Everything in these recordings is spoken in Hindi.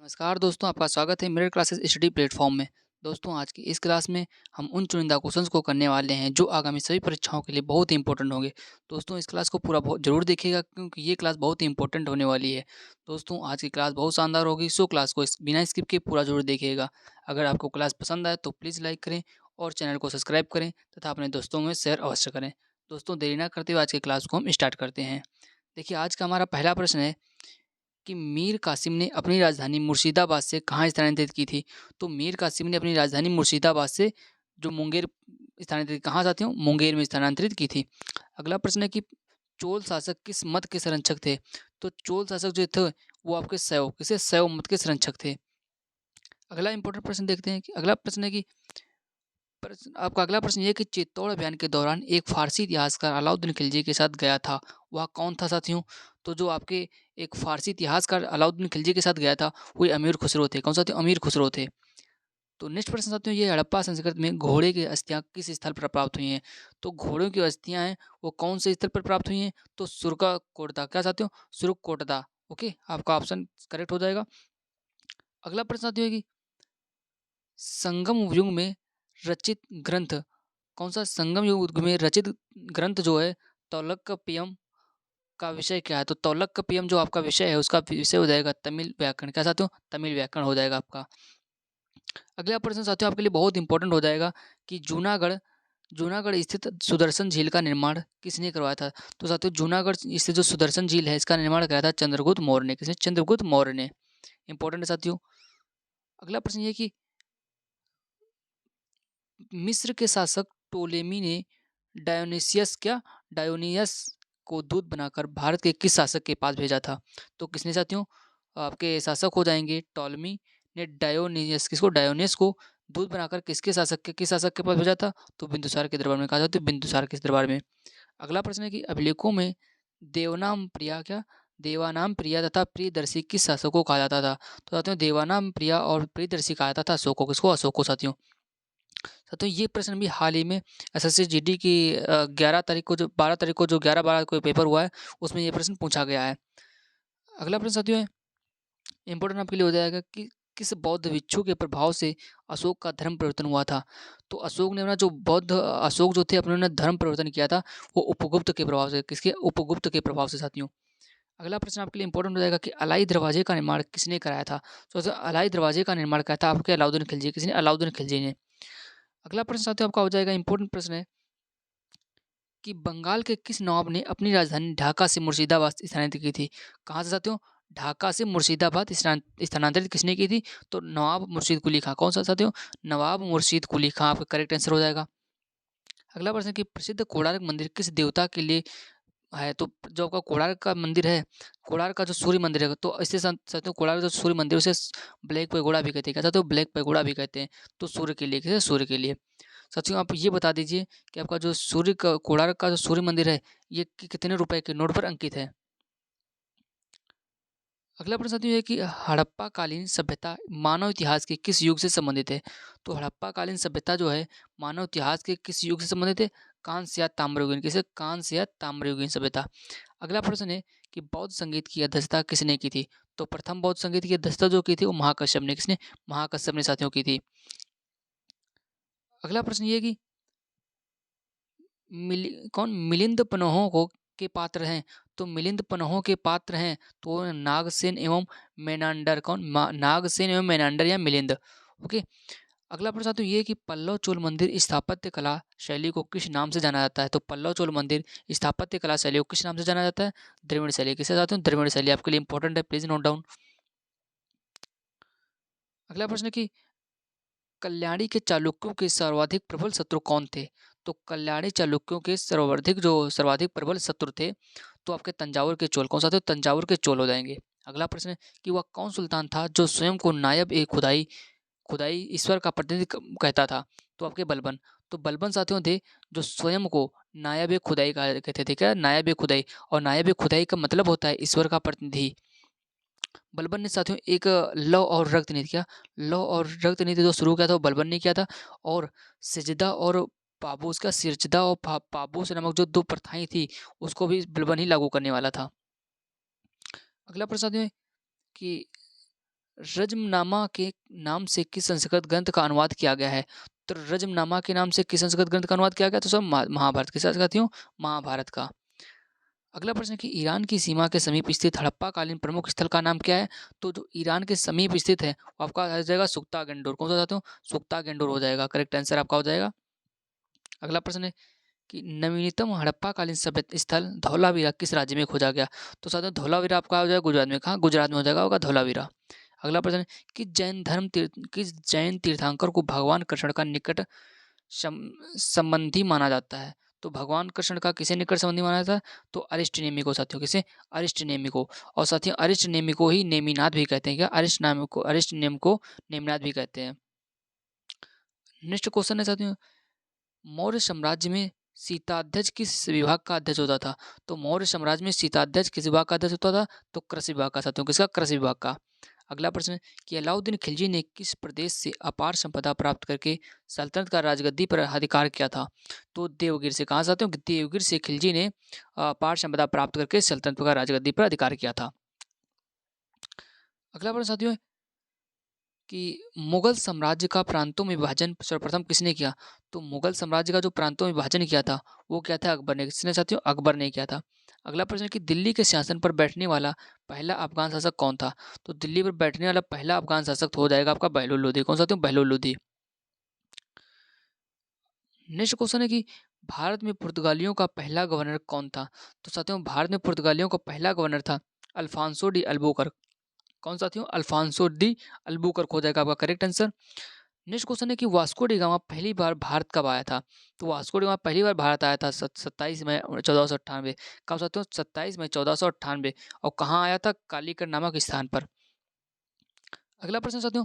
नमस्कार दोस्तों, आपका स्वागत है मिरर क्लासेस स्टडी प्लेटफॉर्म में। दोस्तों, आज की इस क्लास में हम उन चुनिंदा क्वेश्चंस को करने वाले हैं जो आगामी सभी परीक्षाओं के लिए बहुत ही इंपॉर्टेंट होंगे। दोस्तों, इस क्लास को पूरा बहुत ज़रूर देखिएगा क्योंकि ये क्लास बहुत ही इंपॉर्टेंट होने वाली है। दोस्तों, आज की क्लास बहुत शानदार होगी, सो क्लास को बिना स्किप के पूरा ज़रूर देखिएगा। अगर आपको क्लास पसंद आए तो प्लीज़ लाइक करें और चैनल को सब्सक्राइब करें तथा अपने दोस्तों में शेयर अवश्य करें। दोस्तों, देरी ना करते हुए आज की क्लास को हम स्टार्ट करते हैं। देखिए, आज का हमारा पहला प्रश्न है कि मीर कासिम ने अपनी राजधानी मुर्शिदाबाद से कहाँ स्थानांतरित की थी? तो मीर कासिम ने अपनी राजधानी मुर्शिदाबाद से जो मुंगेर स्थानांतरित कहाँ साथियों? मुंगेर में स्थानांतरित की थी। अगला प्रश्न है कि चोल शासक किस मत के संरक्षक थे? तो चोल शासक जो थे वो आपके शैव मत के संरक्षक थे। अगला इंपॉर्टेंट प्रश्न देखते हैं कि अगला प्रश्न है कि आपका अगला प्रश्न ये है कि चित्तौड़ अभियान के दौरान एक फारसी इतिहासकार अलाउद्दीन खिलजी के साथ गया था, वह कौन था साथियों? तो जो आपके एक फारसी इतिहासकार अलाउद्दीन खिलजी के साथ गया था, वो अमीर खुसरो थे। कौन सा थे? अमीर खुसरो थे। तो नेक्स्ट प्रश्न साथियों ये हड़प्पा संस्कृति में घोड़े की अस्थियां किस स्थल पर प्राप्त हुई हैं? तो घोड़ों की अस्थियां हैं वो कौन से स्थल पर प्राप्त हुई हैं? तो सुरकाकोटदा। क्या साथियों? सुरकोटदा। ओके, आपका ऑप्शन करेक्ट हो जाएगा। अगला प्रश्न साथियों है कि संगम युग में रचित ग्रंथ कौन सा? संगम युग में रचित ग्रंथ जो है तौलक्कपियम का विषय क्या है? तो तौलक्कपियम जो आपका विषय है उसका विषय हो जाएगा तमिल व्याकरण। क्या साथियों? तमिल व्याकरण हो जाएगा आपका। अगला प्रश्न साथियों आपके लिए बहुत इंपॉर्टेंट हो जाएगा कि जूनागढ़ जूनागढ़ स्थित सुदर्शन झील का निर्माण किसने करवाया था? तो साथियों जूनागढ़ स्थित जो सुदर्शन झील है इसका निर्माण कराया था चंद्रगुप्त मौर्य ने। किसने? चंद्रगुप्त मौर्य ने। इंपॉर्टेंट है साथियों। अगला प्रश्न ये कि मिस्र के शासक टोलेमी ने डायोनियस को दूत बनाकर भारत के किस शासक के पास भेजा था? तो किसने साथियों? आपके शासक हो जाएंगे टॉलमी ने डायोनियस को दूत बनाकर किस शासक के पास भेजा था? तो बिंदुसार के दरबार में। कहा जाता है बिंदुसार के दरबार में। अगला प्रश्न है कि अभिलेखों में देवानाम प्रिया तथा प्रियदर्शी किस शासक को कहा जाता था? तो साथियों देवानाम प्रिया और प्रियदर्शी कहा जाता था अशोक को। किसको? अशोक को साथियों। तो ये प्रश्न भी हाल ही में एसएससी जीडी की 12 तारीख को जो 11/12 को पेपर हुआ है उसमें ये प्रश्न पूछा गया है। अगला प्रश्न साथियों है इंपॉर्टेंट आपके लिए हो जाएगा कि किस बौद्ध भिक्षु के प्रभाव से अशोक का धर्म परिवर्तन हुआ था? तो अशोक जो थे अपने धर्म परिवर्तन किया था वो उपगुप्त के प्रभाव से। किसके? उपगुप्त के प्रभाव से साथियों। अगला प्रश्न आपके लिए इंपॉर्टेंट हो जाएगा कि अलाई दरवाजे का निर्माण किसने कराया था? तो अलाई दरवाजे का निर्माण कराया था आपके अलाउद्दीन खिलजी। किसने? अलाउद्दीन खिलजी ने। अगला प्रश्न साथियों आपका हो जाएगा इंपॉर्टेंट प्रश्न है कि बंगाल के किस नवाब ने अपनी राजधानी ढाका से मुर्शिदाबाद स्थानांतरित की थी? कहाँ से साथियों? ढाका से मुर्शिदाबाद स्थानांतरित किसने की थी? तो नवाब मुर्शीद कुली खां। कौन सा साथियों? नवाब मुर्शीद कुली खां आपका करेक्ट आंसर हो जाएगा। अगला प्रश्न कि प्रसिद्ध कोणार्क मंदिर किस देवता के लिए है? तो जो आपका कोणार्क का मंदिर है, कोणार्क का जो सूर्य मंदिर है, तो इससे साथियों कोणार्क जो सूर्य मंदिर उसे ब्लैक पैगोडा भी कहते हैं। क्या साथियों? ब्लैक पैगोडा भी कहते हैं। तो सूर्य के लिए। किसे? सूर्य के लिए। साथियों आप ये बता दीजिए कि आपका जो कोणार्क का जो सूर्य मंदिर है ये कितने रुपए के नोट पर अंकित है? अगला प्रश्न साथियों ये है कि हड़प्पा कालीन सभ्यता मानव इतिहास के किस युग से संबंधित है? तो हड़प्पा कालीन सभ्यता जो है मानव इतिहास के किस युग से संबंधित है? कांस्य या ताम्रयुगीन। किसे? कांस्य या ताम्रयुगीन सभ्यता। अगला प्रश्न है कि बौद्ध संगीत की अध्यक्षता किसने की थी? तो प्रथम बौद्ध संगीत की अध्यक्षता जो की थी वो महाकश्यप ने। किसने? महाकश्यप ने साथियों की थी। अगला प्रश्न ये है कि मिलिंद पन्हों को के पात्र हैं? तो मिलिंद पन्हों के पात्र हैं तो नागसेन एवं मेनांडर। नागसेन एवं मेनांडर या मिलिंद। ओके। अगला प्रश्न तो ये कि पल्लव चोल मंदिर स्थापत्य कला शैली को किस नाम से जाना जाता है? तो पल्लव चोल मंदिर स्थापत्य कला शैली को किस नाम से जाना जाता है? द्रविड़ शैली। किसे जाते हैं? द्रविड़ शैली। आपके लिए इंपॉर्टेंट है, प्लीज नोट डाउन। अगला प्रश्न कि कल्याणी के चालुक्यों के सर्वाधिक प्रबल शत्रु कौन थे? तो कल्याणी चालुक्यों के सर्वाधिक प्रबल शत्रु थे तो आपके तंजावुर के चोल। कौन सा थे? तंजावुर के चोल हो जाएंगे। अगला प्रश्न है कि वह कौन सुल्तान था जो स्वयं को नायब ए खुदाई खुदाई ईश्वर का प्रतिनिधि कहता था? तो आपके बलबन। तो बलबन साथियों थे जो स्वयं को नायब ए खुदाई कहते थे। क्या? नायब ए खुदाई। और नायब ए खुदाई का मतलब होता है ईश्वर का प्रतिनिधि। बलबन ने साथियों एक लौ और रक्त नीति क्या? लौ और रक्त नीति जो शुरू किया था वो बलबन ने किया था। और सिजदा और पाबूस का सिरजदा और पाबूस नामक जो दो प्रथाएं थी उसको भी बलबन ही लागू करने वाला था। अगला प्रश्न है कि रज्मनामा के नाम से किस संस्कृत ग्रंथ का अनुवाद किया गया है? तो रज्मनामा के नाम से किस संस्कृत ग्रंथ का अनुवाद किया गया? तो सब महाभारत के साथ साथियों, महाभारत का। अगला प्रश्न है कि ईरान की सीमा के समीप स्थित हड़प्पाकालीन प्रमुख स्थल का नाम क्या है? तो जो ईरान के समीप स्थित है वो आपका आ जाएगा सुख्ता गेंडोर। कौन सा साथियों? सुख्ता गेंडोर हो जाएगा, करेक्ट आंसर आपका हो जाएगा। अगला प्रश्न है कि नवीनतम हड़प्पाकालीन सभ्यता स्थल धौलावीरा किस राज्य में खोजा गया? तो साथियों धौलावीरा आपका हो जाएगा गुजरात में। कहाँ? गुजरात में हो जाएगा, होगा धौलावीरा। अगला प्रश्न है किस जैन तीर्थंकर को भगवान कृष्ण का निकट संबंधी माना जाता है? तो भगवान कृष्ण का किसे निकट संबंधी माना जाता है? तो अरिष्ट नेमि को साथियों। किसे? अरिष्ट नेमि को। और साथियों अरिष्ट नेमि को ही नेमिनाथ भी कहते हैं। क्या? अरिष्ट नेम को नेमिनाथ भी कहते हैं। नेक्स्ट क्वेश्चन है साथियों, मौर्य साम्राज्य में सीताध्यक्ष किस विभाग का अध्यक्ष होता था? तो मौर्य साम्राज्य में सीताध्यक्ष किस विभाग का अध्यक्ष होता था? तो कृषि विभाग का साथियों। किसका? कृषि विभाग का। अगला प्रश्न है कि अलाउद्दीन खिलजी ने किस प्रदेश से अपार संपदा प्राप्त करके सल्तनत का राजगद्दी पर अधिकार किया था? तो देवगिर से। कहाँ साथियों? देवगिर से खिलजी ने अपार संपदा प्राप्त करके सल्तनत का राजगद्दी पर अधिकार किया था। अगला प्रश्न साथियों कि मुगल साम्राज्य का प्रांतों में विभाजन सर्वप्रथम किसने किया? तो मुगल साम्राज्य का जो प्रांतों में विभाजन किया था वो क्या था? अकबर ने। किसने साथियों? अकबर ने किया था। अगला प्रश्न है कि दिल्ली के शासन पर बैठने वाला पहला अफगान शासक कौन था? तो दिल्ली पर बैठने वाला पहला अफगान शासक हो जाएगा आपका बहलोल लोधी। कौन साथियों? बहलोल लोधी। नेक्स्ट क्वेश्चन है कि भारत में पुर्तगालियों का पहला गवर्नर कौन था? तो साथियों भारत में पुर्तगालियों का पहला गवर्नर था अल्फांसो डी अल्बुकर्क। कौन साथियों? अल्फांसो डी अल्बुकर्क हो जाएगा आपका करेक्ट आंसर। नेक्स्ट क्वेश्चन है कि वास्को डी गामा पहली बार भारत कब आया था? तो वास्को डी गामा पहली बार भारत आया था 27 मई 1498। कब साथियों? 27 मई 1498। और कहाँ आया था? कालीकट नामक स्थान पर। अगला प्रश्न साथियों,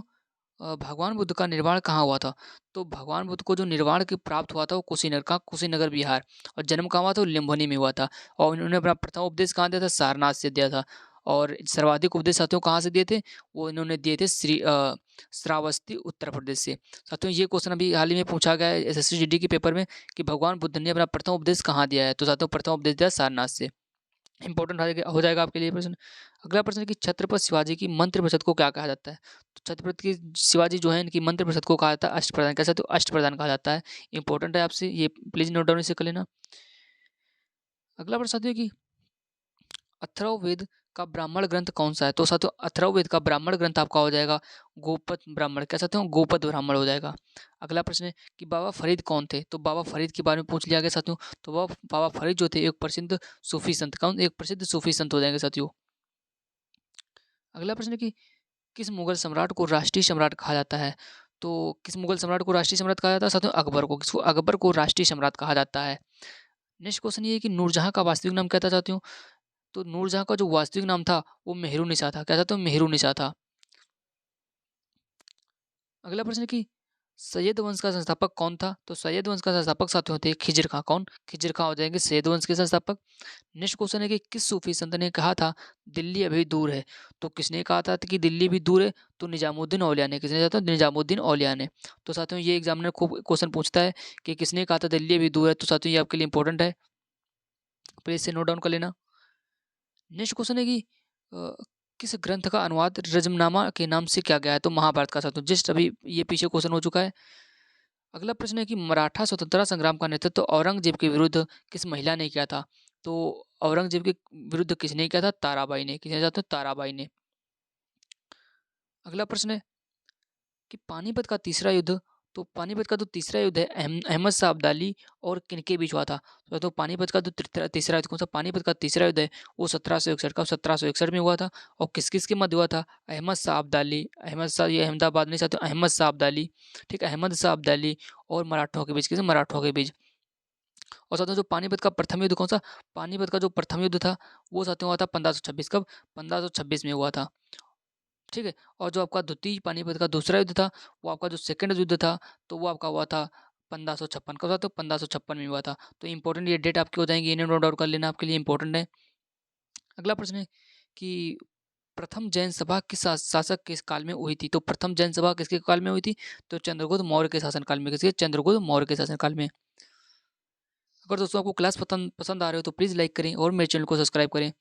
भगवान बुद्ध का निर्वाण कहाँ हुआ था? तो भगवान बुद्ध को जो निर्वाण की प्राप्त हुआ था वो कुशीनगर। कहाँ? कुशीनगर बिहार। और जन्म कहाँ हुआ था? वो लिम्भनी में हुआ था। और उन्होंने अपना प्रथम उपदेश कहाँ दिया था? सारनाथ से दिया था। और सर्वाधिक उपदेश साथियों कहाँ से दिए थे? वो इन्होंने दिए थे श्रावस्ती उत्तर प्रदेश से। साथियों ये क्वेश्चन अभी हाल ही में पूछा गया है एसएससी जीडी के पेपर में कि भगवान बुद्ध ने अपना प्रथम उपदेश कहाँ दिया है? तो साथियों प्रथम उपदेश दिया सारनाथ से। इंपॉर्टेंट हो जाएगा आपके लिए प्रश्न। अगला प्रश्न है कि छत्रपति शिवाजी की मंत्रिपरिषद को क्या कहा जाता है? तो छत्रपति शिवाजी जो है इनकी मंत्रिपरिषद को कहा जाता है अष्टप्रधान। कैसे? तो अष्टप्रधान कहा जाता है। इंपॉर्टेंट है आपसे, ये प्लीज नोट डाउन इसे कर लेना। अगला प्रश्न साथियों कि अथर्ववेद का ब्राह्मण ग्रंथ कौन सा है? तो साथियों अथर्ववेद का ब्राह्मण ग्रंथ आपका हो जाएगा गोपद ब्राह्मण। क्या साथियों? गोपद ब्राह्मण हो जाएगा। अगला प्रश्न है कि बाबा फरीद कौन थे? तो बाबा फरीद के बारे में पूछ लिया गया साथियों। तो वह बाबा फरीद जो थे एक प्रसिद्ध सूफी संत। कौन? एक प्रसिद्ध सूफी संत हो जाएंगे साथियों। अगला प्रश्न है कि किस मुगल सम्राट को राष्ट्रीय सम्राट कहा जाता है? तो किस मुगल सम्राट को राष्ट्रीय सम्राट कहा जाता है? साथियों अकबर को। किसको? अकबर को राष्ट्रीय सम्राट कहा जाता है। नेक्स्ट क्वेश्चन ये है कि नूरजहां का वास्तविक नाम क्या था साथियों? तो नूरजहां का जो वास्तविक नाम था वो मेहरुनिसा था। क्या था? तो मेहरुनिसा था। अगला प्रश्न है कि सैयद वंश का संस्थापक कौन था? तो सैयद वंश का संस्थापक साथियों थे खिज्र खां। कौन? खिज्र खां हो जाएंगे सैयद वंश के संस्थापक। नेक्स्ट क्वेश्चन है कि किस सूफी संत ने कहा था दिल्ली अभी दूर है? तो किसने कहा था कि दिल्ली भी दूर है? तो निजामुद्दीन औलिया ने। किसने कहा था? निजामुद्दीन औलिया ने। तो साथियों ये एग्जामिनर खूब क्वेश्चन पूछता है कि किसने कहा था दिल्ली अभी दूर है। तो साथियों ये आपके लिए इंपॉर्टेंट है, प्लीज से नोट डाउन कर लेना। नेक्स्ट क्वेश्चन है कि अ, किस ग्रंथ का अनुवाद रजमनामा के नाम से किया गया है? तो महाभारत का साथियों। जस्ट अभी ये पीछे क्वेश्चन हो चुका है। अगला प्रश्न है कि मराठा स्वतंत्रता संग्राम का नेतृत्व औरंगजेब के विरुद्ध किस महिला ने किया था? तो औरंगजेब के विरुद्ध किसने किया था? ताराबाई ने। किसने किया था? ताराबाई ने। अगला प्रश्न है कि पानीपत का तीसरा युद्ध, तो पानीपत का जो तीसरा युद्ध है अहमद शाह अब्दाली और किनके बीच हुआ था? तो पानीपत का जो तीसरा युद्ध कौन सा? पानीपत का तीसरा युद्ध है वो 1761 का 1761 में हुआ था। और किस किस के मध्य हुआ था? अहमद शाह अब्दाली, अहमद शाह ये अहमदाबाद नहीं चाहते, अहमद शाह अब्दाली। ठीक है, अहमद शाह अब्दाली और मराठों के बीच। किसे? मराठों के बीच। और साथियों जो पानीपत का प्रथम युद्ध कौन सा? पानीपत का जो प्रथम युद्ध था वो साथियों हुआ था 1526। कब? 1526 में हुआ था। ठीक है। और जो आपका द्वितीय पानीपत का दूसरा युद्ध था वो आपका जो सेकंड युद्ध था तो वो आपका हुआ था 1556। कब था? तो 1556 में हुआ था। तो इंपॉर्टेंट ये डेट आपकी हो जाएंगी, इन्हें नोट डाउन कर लेना, आपके लिए इंपॉर्टेंट है। अगला प्रश्न है कि प्रथम जैन सभा किस शासक के काल में हुई थी? तो प्रथम जैन सभा किसके काल में हुई थी? तो चंद्रगुप्त मौर्य के शासनकाल में। किसके? चंद्रगुप्त मौर्य के शासनकाल में। अगर दोस्तों आपको क्लास पसंद पसंद आ रहे हो तो प्लीज़ लाइक करें और मेरे चैनल को सब्सक्राइब करें।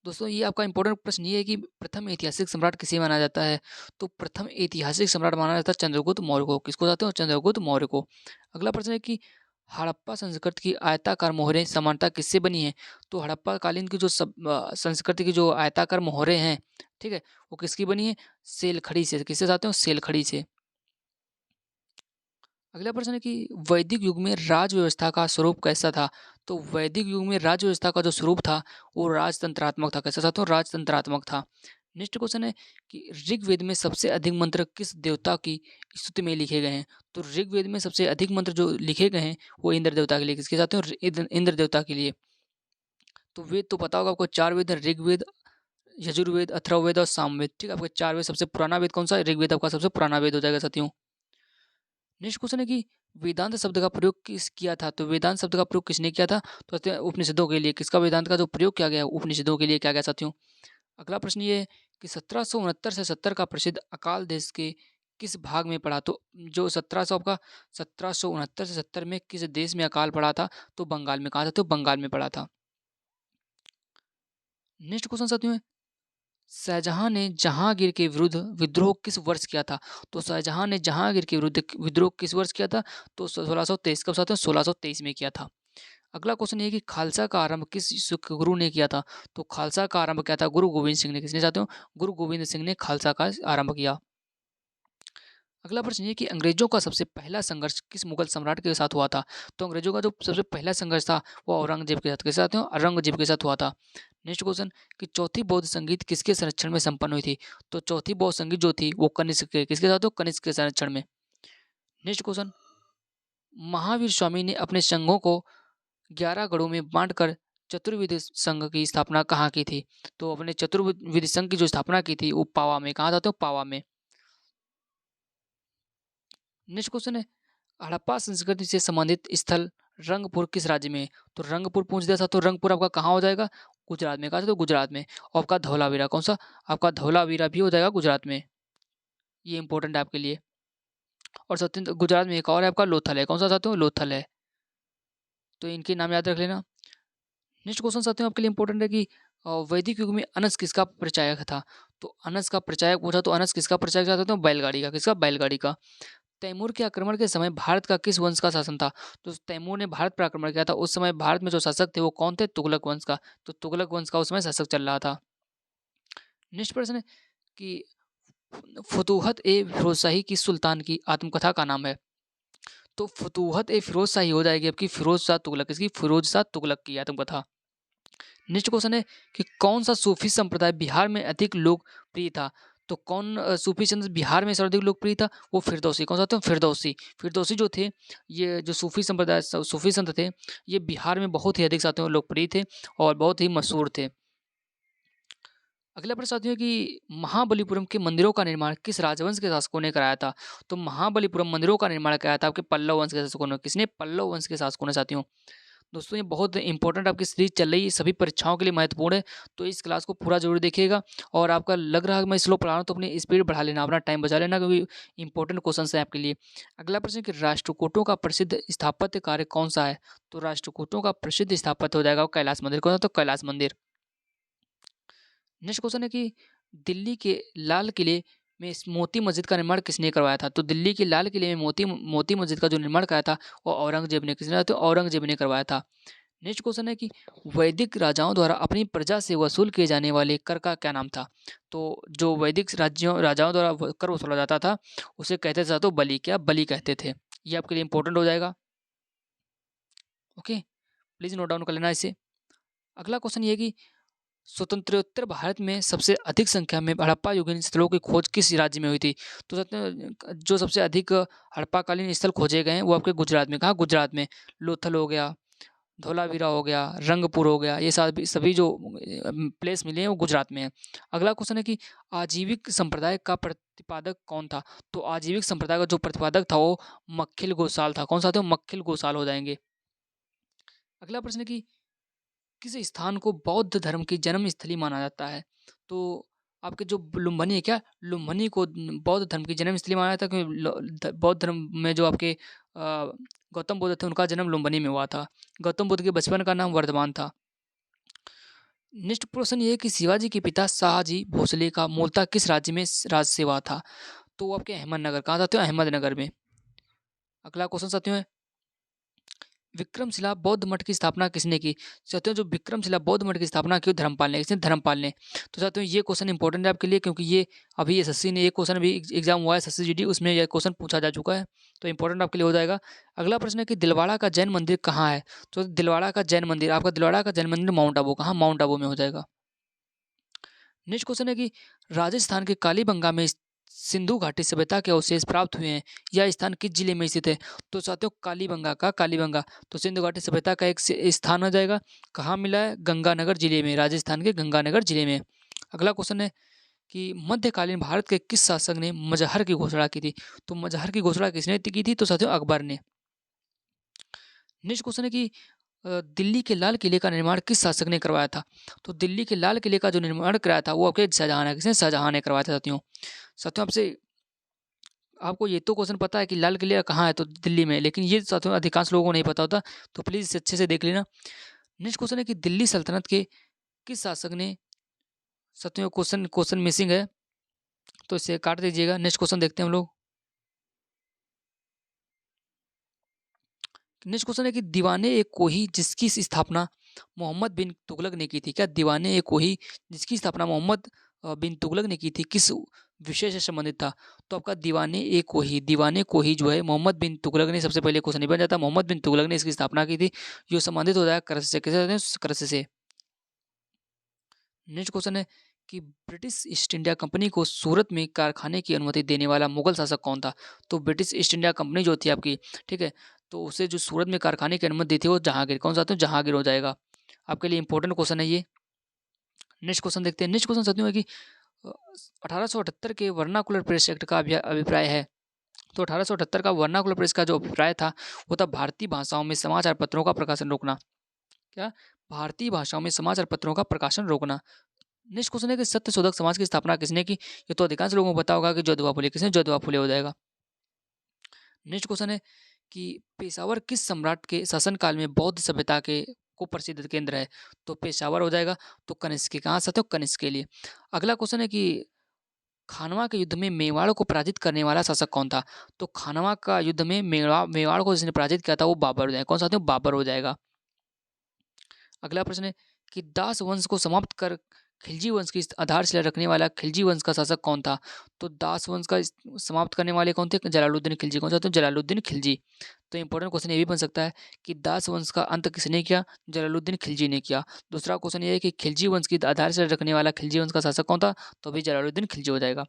दोस्तों ये आपका इम्पोर्टेंट प्रश्न ये है कि प्रथम ऐतिहासिक सम्राट किसे माना जाता है? तो प्रथम ऐतिहासिक सम्राट माना जाता है चंद्रगुप्त मौर्य को। किसको कहते हो? चंद्रगुप्त मौर्य को। अगला प्रश्न है कि हड़प्पा संस्कृति की आयताकार मोहरें सामान्यतः किससे बनी हैं? तो हड़प्पा कालीन की जो संस्कृति की जो आयताकार मोहरें हैं, ठीक है? वो किसकी बनी है? सेलखड़ी से। किससे साथियों? सेलखड़ी से। अगला प्रश्न है कि वैदिक युग में राज व्यवस्था का स्वरूप कैसा था? तो वैदिक युग में राज व्यवस्था का जो स्वरूप था वो राजतंत्रात्मक था। कैसा था? तो राजतंत्रात्मक था। नेक्स्ट क्वेश्चन है कि ऋग्वेद में सबसे अधिक मंत्र किस देवता की स्तुति में लिखे गए हैं? तो ऋग्वेद में सबसे अधिक मंत्र जो लिखे गए हैं वो इंद्र देवता के लिए। किसके साथ हैं? इंद्र देवता के लिए। तो वेद तो पता होगा आपको, 4 वेद हैं, ऋग्वेद, यजुर्वेद, अथर्ववेद और सामवेद। ठीक है, आपके 4 वेद। सबसे पुराना वेद कौन सा है? ऋग्वेद आपका सबसे पुराना वेद हो जाएगा साथियों। नेक्स्ट क्वेश्चन है कि वेदांत शब्द का प्रयोग किस किया था? तो वेदांत शब्द का प्रयोग किसने किया था? तो कहते हैं उपनिषदों के लिए। किसका वेदांत का जो प्रयोग किया गया उपनिषदों के लिए किया गया साथियों। अगला प्रश्न ये है कि 1769 से 70 का प्रसिद्ध अकाल देश के किस भाग में पड़ा? तो जो 1769 से 70 में किस देश में अकाल पड़ा था? तो बंगाल में। कहा था? तो बंगाल में पड़ा था। नेक्स्ट क्वेश्चन साथियों, शाहजहां ने जहांगीर के विरुद्ध विद्रोह किस वर्ष किया था? तो शाहजहां ने जहांगीर के विरुद्ध विद्रोह किस वर्ष किया था? तो 1623। कब साथियों? 1623 में किया था। अगला क्वेश्चन ये है कि खालसा का आरंभ किस सिख गुरु ने किया था? तो खालसा का आरंभ किया था गुरु गोविंद सिंह ने। किसने साथियों? गुरु गोविंद सिंह ने खालसा का आरंभ किया। अगला प्रश्न ये कि अंग्रेजों का सबसे पहला संघर्ष किस मुगल सम्राट के साथ हुआ था? तो अंग्रेजों का जो सबसे पहला संघर्ष था वो औरंगजेब के साथ। किसके साथ? औरंगजेब के साथ हुआ था। नेक्स्ट क्वेश्चन कि चौथी बौद्ध संगीत किसके संरक्षण में संपन्न हुई थी? तो चौथी बौद्ध संगीत जो थी वो कनिष्क के। किसके साथ? कनिष्क के संरक्षण में। नेक्स्ट क्वेश्चन, महावीर स्वामी ने अपने संघों को 11 गढ़ों में बांटकर चतुर्विध संघ की स्थापना कहाँ की थी? तो अपने चतुर्विध संघ की जो स्थापना की थी वो पावा में। कहा था? पावा में। नेक्स्ट क्वेश्चन है हड़प्पा संस्कृति से संबंधित स्थल रंगपुर किस राज्य में है? तो रंगपुर पूछ दिया था, तो रंगपुर आपका कहाँ हो जाएगा? गुजरात में। कहा था? तो गुजरात में। और आपका धौलावीरा कौन सा? आपका धौलावीरा भी हो जाएगा गुजरात में। ये इंपॉर्टेंट है आपके लिए। और सत्येंद्र गुजरात में एक और है आपका लोथल है। कौन सा साथियों? लोथल है। तो इनके नाम याद रख लेना। नेक्स्ट क्वेश्चन साथियों आपके लिए इंपॉर्टेंट है कि वैदिक युग में अनस किसका प्रचायक था? तो अनस का प्रचायक पूछा, तो अनस किसका प्रचायक था? तो बैलगाड़ी का। किसका? बैलगाड़ी का। तैमूर के आक्रमण के समय भारत का किस वंश का शासन था? तो तैमूर ने भारत पर आक्रमण किया था। उस समय भारत में जो शासक थे वो कौन थे? तुगलक वंश का। तो तुगलक वंश का उस समय शासक चल रहा था। नेक्स्ट प्रश्न है कि फतूहत ए फिरोजशाही की सुल्तान की आत्मकथा का नाम है? तो फतूहत ए फिरोजशाही हो जाएगी आपकी फिरोज शाह तुगलक। इसकी फिरोज शाह तुगलक की आत्मकथा। नेक्स्ट क्वेश्चन है कि कौन सा सूफी संप्रदाय बिहार में अधिक लोकप्रिय था? तो कौन सूफी संत बिहार में सर्वाधिक लोकप्रिय था? वो फिरदौसी। कौन सा था? फिरदौसी। फिरदौसी जो थे, ये जो सूफी संप्रदाय सूफी संत थे, ये बिहार में बहुत ही अधिक साथियों लोकप्रिय थे और बहुत ही मशहूर थे। अगला प्रश्न साथियों है कि महाबलीपुरम के मंदिरों का निर्माण किस राजवंश के शासकों ने कराया था? तो महाबलीपुरम मंदिरों का निर्माण कराया था आपके पल्लव वंश के शासकों ने। किसने? पल्लव वंश के शासकों ने साथियों। दोस्तों ये बहुत इंपॉर्टेंट आपकी सीरीज चल रही है, सभी परीक्षाओं के लिए महत्वपूर्ण है, तो इस क्लास को पूरा जरूर देखिएगा। और आपका लग रहा है कि मैं स्लो पढ़ा रहा हूँ तो अपनी स्पीड बढ़ा लेना, अपना टाइम बचा लेना, क्योंकि इंपॉर्टेंट क्वेश्चन है आपके लिए। अगला प्रश्न है कि राष्ट्रकूटों का प्रसिद्ध स्थापत्य कार्य कौन सा है? तो राष्ट्रकूटों का प्रसिद्ध स्थापत्य हो जाएगा कैलाश मंदिर। कौन सा? तो कैलाश मंदिर। नेक्स्ट क्वेश्चन है कि दिल्ली के लाल किले में इस मोती मस्जिद का निर्माण किसने करवाया था? तो दिल्ली के लाल किले में मोती मोती मस्जिद का जो निर्माण कराया था वो औरंगजेब ने। किसने? तो औरंगजेब ने करवाया था। नेक्स्ट क्वेश्चन है कि वैदिक राजाओं द्वारा अपनी प्रजा से वसूल किए जाने वाले कर का क्या नाम था? तो जो वैदिक राज्यों राजाओं द्वारा कर वसूला जाता था उसे कहते थे तो बलि। क्या? बलि कहते थे। ये आपके लिए इंपॉर्टेंट हो जाएगा। ओके, प्लीज नोट डाउन कर लेना इसे। अगला क्वेश्चन ये है कि स्वतंत्रोत्तर भारत में सबसे अधिक संख्या में हड़प्पा युगीन स्थलों की खोज किस राज्य में हुई थी? तो जो सबसे अधिक हड़प्पाकालीन स्थल खोजे गए हैं वो आपके गुजरात में। कहा? गुजरात में। लोथल हो गया, धौलावीरा हो गया, रंगपुर हो गया, ये सभी सभी जो प्लेस मिले हैं वो गुजरात में है। अगला क्वेश्चन है कि आजीविक संप्रदाय का प्रतिपादक कौन था? तो आजीविक संप्रदाय का जो प्रतिपादक था वो मक्खिल गोसाल था। कौन सा था? मक्खिल गोसाल हो जाएंगे। अगला प्रश्न है कि किस स्थान को बौद्ध धर्म की जन्म स्थली माना जाता है? तो आपके जो लुम्बिनी है, क्या लुम्बिनी को बौद्ध धर्म की जन्म स्थली माना जाता है, क्योंकि बौद्ध धर्म में जो आपके गौतम बुद्ध थे उनका जन्म लुम्बिनी में हुआ था। गौतम बुद्ध के बचपन का नाम वर्धमान था। नेक्स्ट प्रश्न ये है कि शिवाजी के पिता शाहजी भोसले का मूलतः किस राज्य में राज सेवा था? तो वो आपके अहमदनगर, कहाँ था साथियों? अहमदनगर में। अगला क्वेश्चन साथियों है, विक्रमशिला बौद्ध मठ की स्थापना किसने की? साथियों जो विक्रमशिला बौद्ध मठ की स्थापना की धर्मपाल ने, किसने? धर्मपाल ने। तो साथियों ये क्वेश्चन इंपॉर्टेंट है आपके लिए, क्योंकि ये अभी एसएससी ने, ये क्वेश्चन अभी एग्जाम हुआ है एसएससी जीडी, उसमें यह क्वेश्चन पूछा जा चुका है, तो इंपॉर्टेंट आपके लिए हो जाएगा। अगला प्रश्न है कि दिलवाड़ा का जैन मंदिर कहाँ है? तो दिलवाड़ा का जैन मंदिर, आपका दिलवाड़ा का जैन मंदिर माउंट आबू, कहाँ? माउंट आबू में हो जाएगा। नेक्स्ट क्वेश्चन है कि राजस्थान के कालीबंगा में सिंधु घाटी सभ्यता के अवशेष प्राप्त हुए हैं, यह स्थान किस जिले में स्थित है? तो साथियों कालीबंगा का, कालीबंगा, तो सिंधु घाटी सभ्यता का एक स्थान हो जाएगा, कहाँ मिला है? गंगानगर जिले में, राजस्थान के गंगानगर जिले में। अगला क्वेश्चन है कि मध्यकालीन भारत के किस शासक ने मजहर की घोषणा की थी? तो मजहर की घोषणा किसने की थी? तो साथियों अकबर ने। नेक्स्ट क्वेश्चन है कि दिल्ली के लाल किले का निर्माण किस शासक ने करवाया था? तो दिल्ली के लाल किले का जो निर्माण कराया था वो आपके शाहजहां ने, किसने? शाहजहां ने करवाया था साथियों। साथियों आपसे, आपको ये तो क्वेश्चन पता है कि लाल किला कहाँ है? तो दिल्ली में, लेकिन ये साथियों अधिकांश लोगों को नहीं पता होता, तो प्लीज इसे अच्छे से देख लेना। नेक्स्ट क्वेश्चन है कि दिल्ली सल्तनत के किस शासक ने, साथियों क्वेश्चन क्वेश्चन मिसिंग है, तो इसे काट दीजिएगा। नेक्स्ट क्वेश्चन देखते हैं हम लोग। नेक्स्ट क्वेश्चन है कि दीवाने ए कोही जिसकी स्थापना मोहम्मद बिन तुगलक ने की थी, क्या दीवाने ए कोही जिसकी स्थापना मोहम्मद बिन तुगलक ने की थी किस विषय से संबंधित था? तो आपका दीवाने ए कोही, दीवाने कोही जो है मोहम्मद बिन तुगलक ने, सबसे पहले क्वेश्चन बन जाता है, मोहम्मद बिन तुगलक ने इसकी स्थापना की थी, जो संबंधित हो जाएगा कृषि से, किसे कहते हैं? कृषि से। नेक्स्ट क्वेश्चन है कि ब्रिटिश ईस्ट इंडिया कंपनी को सूरत में कारखाने की अनुमति देने वाला मुगल शासक कौन था? तो ब्रिटिश ईस्ट इंडिया कंपनी जो थी आपकी, ठीक है, तो उसे जो सूरत में कारखाने की अनुमति दी थी वो जहांगीर, कौन सा? तो जहांगीर हो जाएगा। आपके लिए इंपॉर्टेंट क्वेश्चन है ये। नेक्स्ट क्वेश्चन देखते हैं। नेक्स्ट क्वेश्चन साथियों है कि 1878 के वर्नाकुलर प्रेस एक्ट का अभिप्राय है। तो 1878 का वर्नाकुलर प्रेस का जो अभिप्राय था वो था भारतीय भाषाओं में समाचार पत्रों का प्रकाशन रोकना। क्या? भारतीय भाषाओं में समाचार पत्रों का प्रकाशन रोकना। नेक्स्ट क्वेश्चन है कि सत्य शोधक समाज की स्थापना किसने की? ये तो अधिकांश लोगों को पता होगा कि ज्योतिबा फुले, किसने? ज्योतिबा फुले हो जाएगा। नेक्स्ट क्वेश्चन है कि पेशावर किस सम्राट के शासनकाल में बौद्ध सभ्यता के को प्रसिद्ध केंद्र है? तो पेशावर हो जाएगा। तो कनिष्क के, कहाँ से? तो कनिष्क के लिए। अगला क्वेश्चन है कि खानवा के युद्ध में मेवाड़ को पराजित करने वाला शासक कौन था? तो खानवा का युद्ध में मेवाड़ को जिसने पराजित किया था वो बाबर हो जाएगा। कौन सा? तो बाबर हो जाएगा। अगला प्रश्न है कि दास वंश को समाप्त कर खिलजी वंश की आधारशिला रखने वाला खिलजी वंश का शासक कौन था? तो दास वंश का समाप्त करने वाले कौन थे? जलालुद्दीन खिलजी। कौन सा? तो जलालुद्दीन खिलजी। तो इंपॉर्टेंट क्वेश्चन ये भी बन सकता है कि दास वंश का अंत किसने किया? जलालुद्दीन खिलजी ने किया। दूसरा क्वेश्चन ये है कि खिलजी वंश की आधारशिला रखने वाला खिलजी वंश का शासक कौन था? तो भी जलालुद्दीन खिलजी हो जाएगा।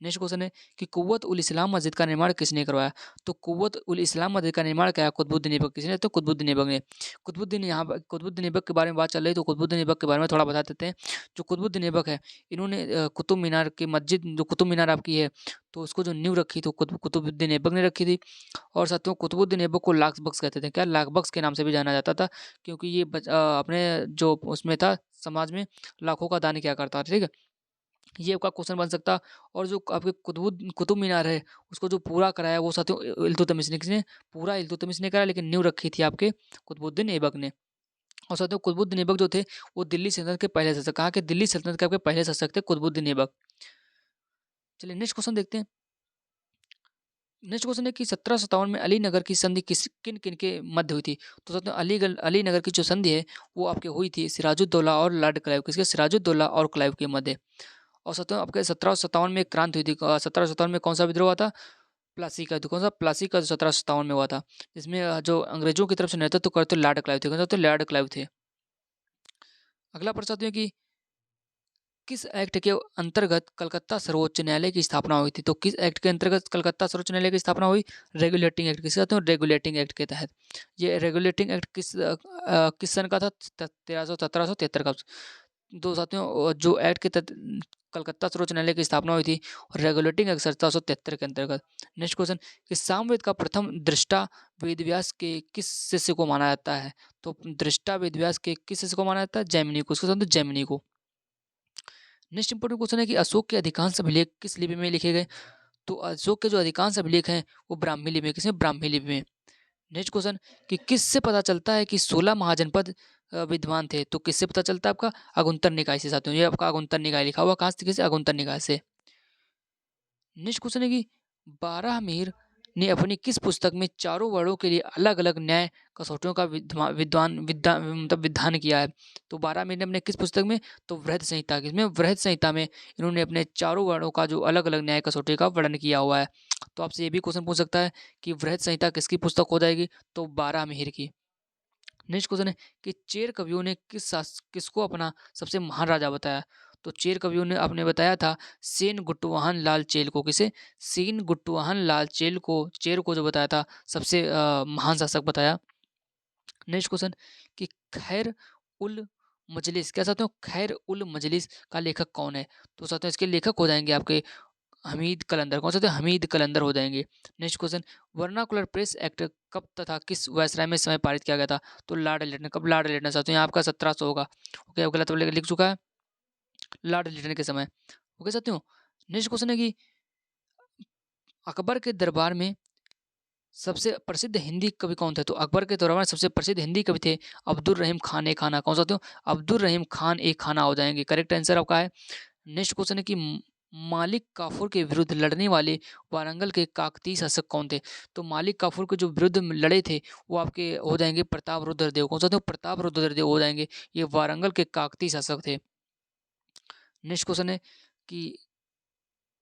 नेक्स्ट क्वेश्चन है कि कुव्वत उल इस्लाम मस्जिद का निर्माण किसने करवाया? तो कुव्वत उल इस्लाम मस्जिद का निर्माण क्या? कुतुबुद्दीन ऐबक। किसने? तो कुतुबुद्दीन ऐबक ने। कुतुबुद्दीन ऐबक के बारे में बात चल रही है, तो कुतुबुद्दीन ऐबक के बारे में थोड़ा बता देते हैं। जो कुतुबुद्दीन ऐबक है, इन्होंने कुतुब मीनार की मस्जिद, जो कुतुब मीनार आपकी है, तो उसको जो नींव रखी तो कुतुबुद्दीन ऐबक ने रखी थी। और साथियों कुतुबुद्दीन ऐबक को लाख बख्श कहते थे। क्या? लाख बख्श के नाम से भी जाना जाता था, क्योंकि ये अपने जो उसमें था समाज में लाखों का दान किया करता था। ठीक है, ये आपका क्वेश्चन बन सकता। और जो आपके कुतुब मीनार है उसको जो पूरा कराया वो साथियों इल्तुतमिश ने, किसने? पूरा इल्तुतमिश ने करा, लेकिन नींव रखी थी आपके कुतुबुद्दीन ऐबक ने। और साथियों कुतुबुद्दीन ऐबक जो थे वो दिल्ली सल्तनत के पहले शासक, कहाँ के? दिल्ली सल्तनत के आपके पहले शासक थे कुतुबुद्दीन ऐबक। चलिए नेक्स्ट क्वेश्चन देखते हैं। नेक्स्ट क्वेश्चन है कि 1757 में अली नगर की संधि किन किन के मध्य हुई थी? तो साथियों अली नगर की जो संधि है वो आपके हुई थी सिराजुद्दौला और लॉर्ड क्लाइव, किसके? सिराजुद्दौला और क्लाइव के मध्य। और साथियों आपके 1757 में एक क्रांति हुई थी। 1757 में कौन सा विद्रोह हुआ था? प्लासी का। तो कौन सा? प्लासी का, जो 1757 में हुआ था, जिसमें जो अंग्रेजों की तरफ से नेतृत्व करते लॉर्ड क्लाइव थे। कौन सा? तो लॉर्ड क्लाइव थे। अगला प्रश्न है कि किस एक्ट के अंतर्गत कलकत्ता सर्वोच्च न्यायालय की स्थापना हुई थी? तो किस एक्ट के अंतर्गत कलकत्ता सर्वोच्च न्यायालय की स्थापना हुई? Regulating act. किसके? तो रेगुलेटिंग एक्ट के तहत। ये रेगुलेटिंग एक्ट किस सन का था? 1773 का। दो साथियों जो एक्ट के तहत कलकत्ता सर्वोच्च न्यायालय की स्थापना हुई थी, रेगुलेटिंग एक्ट 1773 के अंतर्गत। नेक्स्ट क्वेश्चन कि सामवेद का प्रथम दृष्टा वेदव्यास के किस शिष्य को माना जाता है? तो दृष्टा वेदव्यास के किस शिष्य को माना जाता है? जैमिनी को। उसको जैमिनी को। नेक्स्ट इंपॉर्टेंट क्वेश्चन है कि अशोक के अधिकांश अभिलेख किस लिपि में लिखे गए? तो अशोक के जो अधिकांश अभिलेख हैं वो ब्राह्मी लिपि में, किसमें? ब्राह्मी लिपि में। नेक्स्ट क्वेश्चन कि किससे पता चलता है कि 16 महाजनपद विद्यमान थे? तो किससे पता चलता है आपका? अगुंतर निकाय से साथियों। ये आपका अगुंतर निकाय लिखा हुआ कहाँ से? अगुंतर निकाय से। नेक्स्ट क्वेश्चन है कि बारहमीर ने अपनी किस पुस्तक में चारों वर्णों के लिए अलग अलग न्याय कसौटियों का मतलब विधान किया है? तो बारहमीर ने अपने किस पुस्तक में? तो वृहद संहिता। किसमें? वृहद संहिता में इन्होंने अपने चारों वर्णों का जो अलग अलग न्याय कसौटी का वर्णन किया हुआ है। तो आपसे ये भी क्वेश्चन पूछ सकता है कि वृहद संहिता किसकी पुस्तक हो जाएगी? तो बारहमीर की। नेक्स्ट क्वेश्चन है कि चेर कवियों ने किसको अपना सबसे महान राजा बताया? तो चेर कवियों ने आपने बताया था सेन गुट्टवाहन लाल चेल को। किसे? सेन गुट्टवाहन लाल चेल को, चेर को जो बताया था सबसे महान शासक बताया। नेक्स्ट क्वेश्चन कि खैर उल मजलिस, क्या साथियों? खैर उल मजलिस का लेखक कौन है? तो साथियों इसके लेखक हो जाएंगे आपके हमीद कलंदर। कौन सा थे? हमीद कलंदर हो जाएंगे। Next question vernacular press act कब तथा किस वायसराय में समय पारित किया गया था? तो लॉर्ड लिटन। कब लॉर्ड लिटन साथियों? यहाँ आपका 1700 होगा। ओके, अब गलत लिख चुका है, लॉर्ड लिटन के समय। ओके साथियों, नेक्स्ट क्वेश्चन है कि अकबर के दरबार में सबसे प्रसिद्ध हिंदी कवि कौन थे? तो अकबर के दरबार में सबसे प्रसिद्ध हिंदी कवि थे अब्दुल रहीम खान ए खाना। कौन सा साथियों? अब्दुल रहीम खान ए खाना हो जाएंगे। करेक्ट आंसर आपका है। नेक्स्ट क्वेश्चन है कि मालिक काफूर के विरुद्ध लड़ने वाले वारंगल के काकतीय शासक कौन थे? तो मालिक काफूर के जो विरुद्ध लड़े थे वो आपके हो जाएंगे प्रताप रुद्र देव। कौन सा थे? प्रताप रुद्र देव हो जाएंगे। ये वारंगल के काकतीय शासक थे। नेक्स्ट क्वेश्चन है कि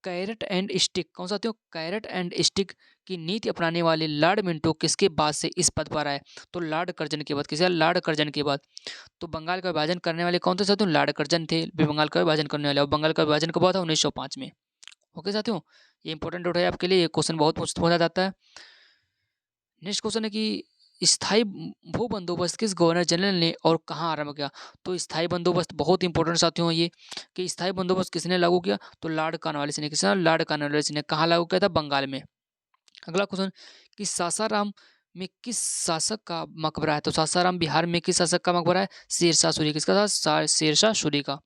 कैरेट एंड स्टिक। कौन सा थे? कैरेट एंड स्टिक की नीति अपनाने वाले लॉर्ड मिंटो किसके बाद से इस पद पर आए? तो लॉर्ड कर्जन के बाद। किसे? लॉर्ड कर्जन के बाद। तो बंगाल का विभाजन करने वाले कौन थे साथियों? लॉर्ड कर्जन थे बंगाल का विभाजन करने वाले। और बंगाल का विभाजन कब हुआ था? 1905 में। ओके साथियों, ये इंपॉर्टेंट उठाया आपके लिए, ये क्वेश्चन बहुत पूछा जाता है। नेक्स्ट क्वेश्चन है कि स्थायी भू बंदोबस्त किस गवर्नर जनरल ने और कहाँ आरंभ किया? तो स्थायी बंदोबस्त बहुत इंपॉर्टेंट साथियों ये कि स्थायी बंदोबस्त किसने लागू किया? तो लॉर्ड कॉर्नवालिस ने। किसने? लॉर्ड कॉर्नवालिस ने। कहाँ लागू किया था? बंगाल में। अगला क्वेश्चन कि सासाराम में किस शासक का मकबरा है? तो सासाराम बिहार में किस शासक का मकबरा है? शेरशाह सूरी। किसका था? शेरशाह सूरी का।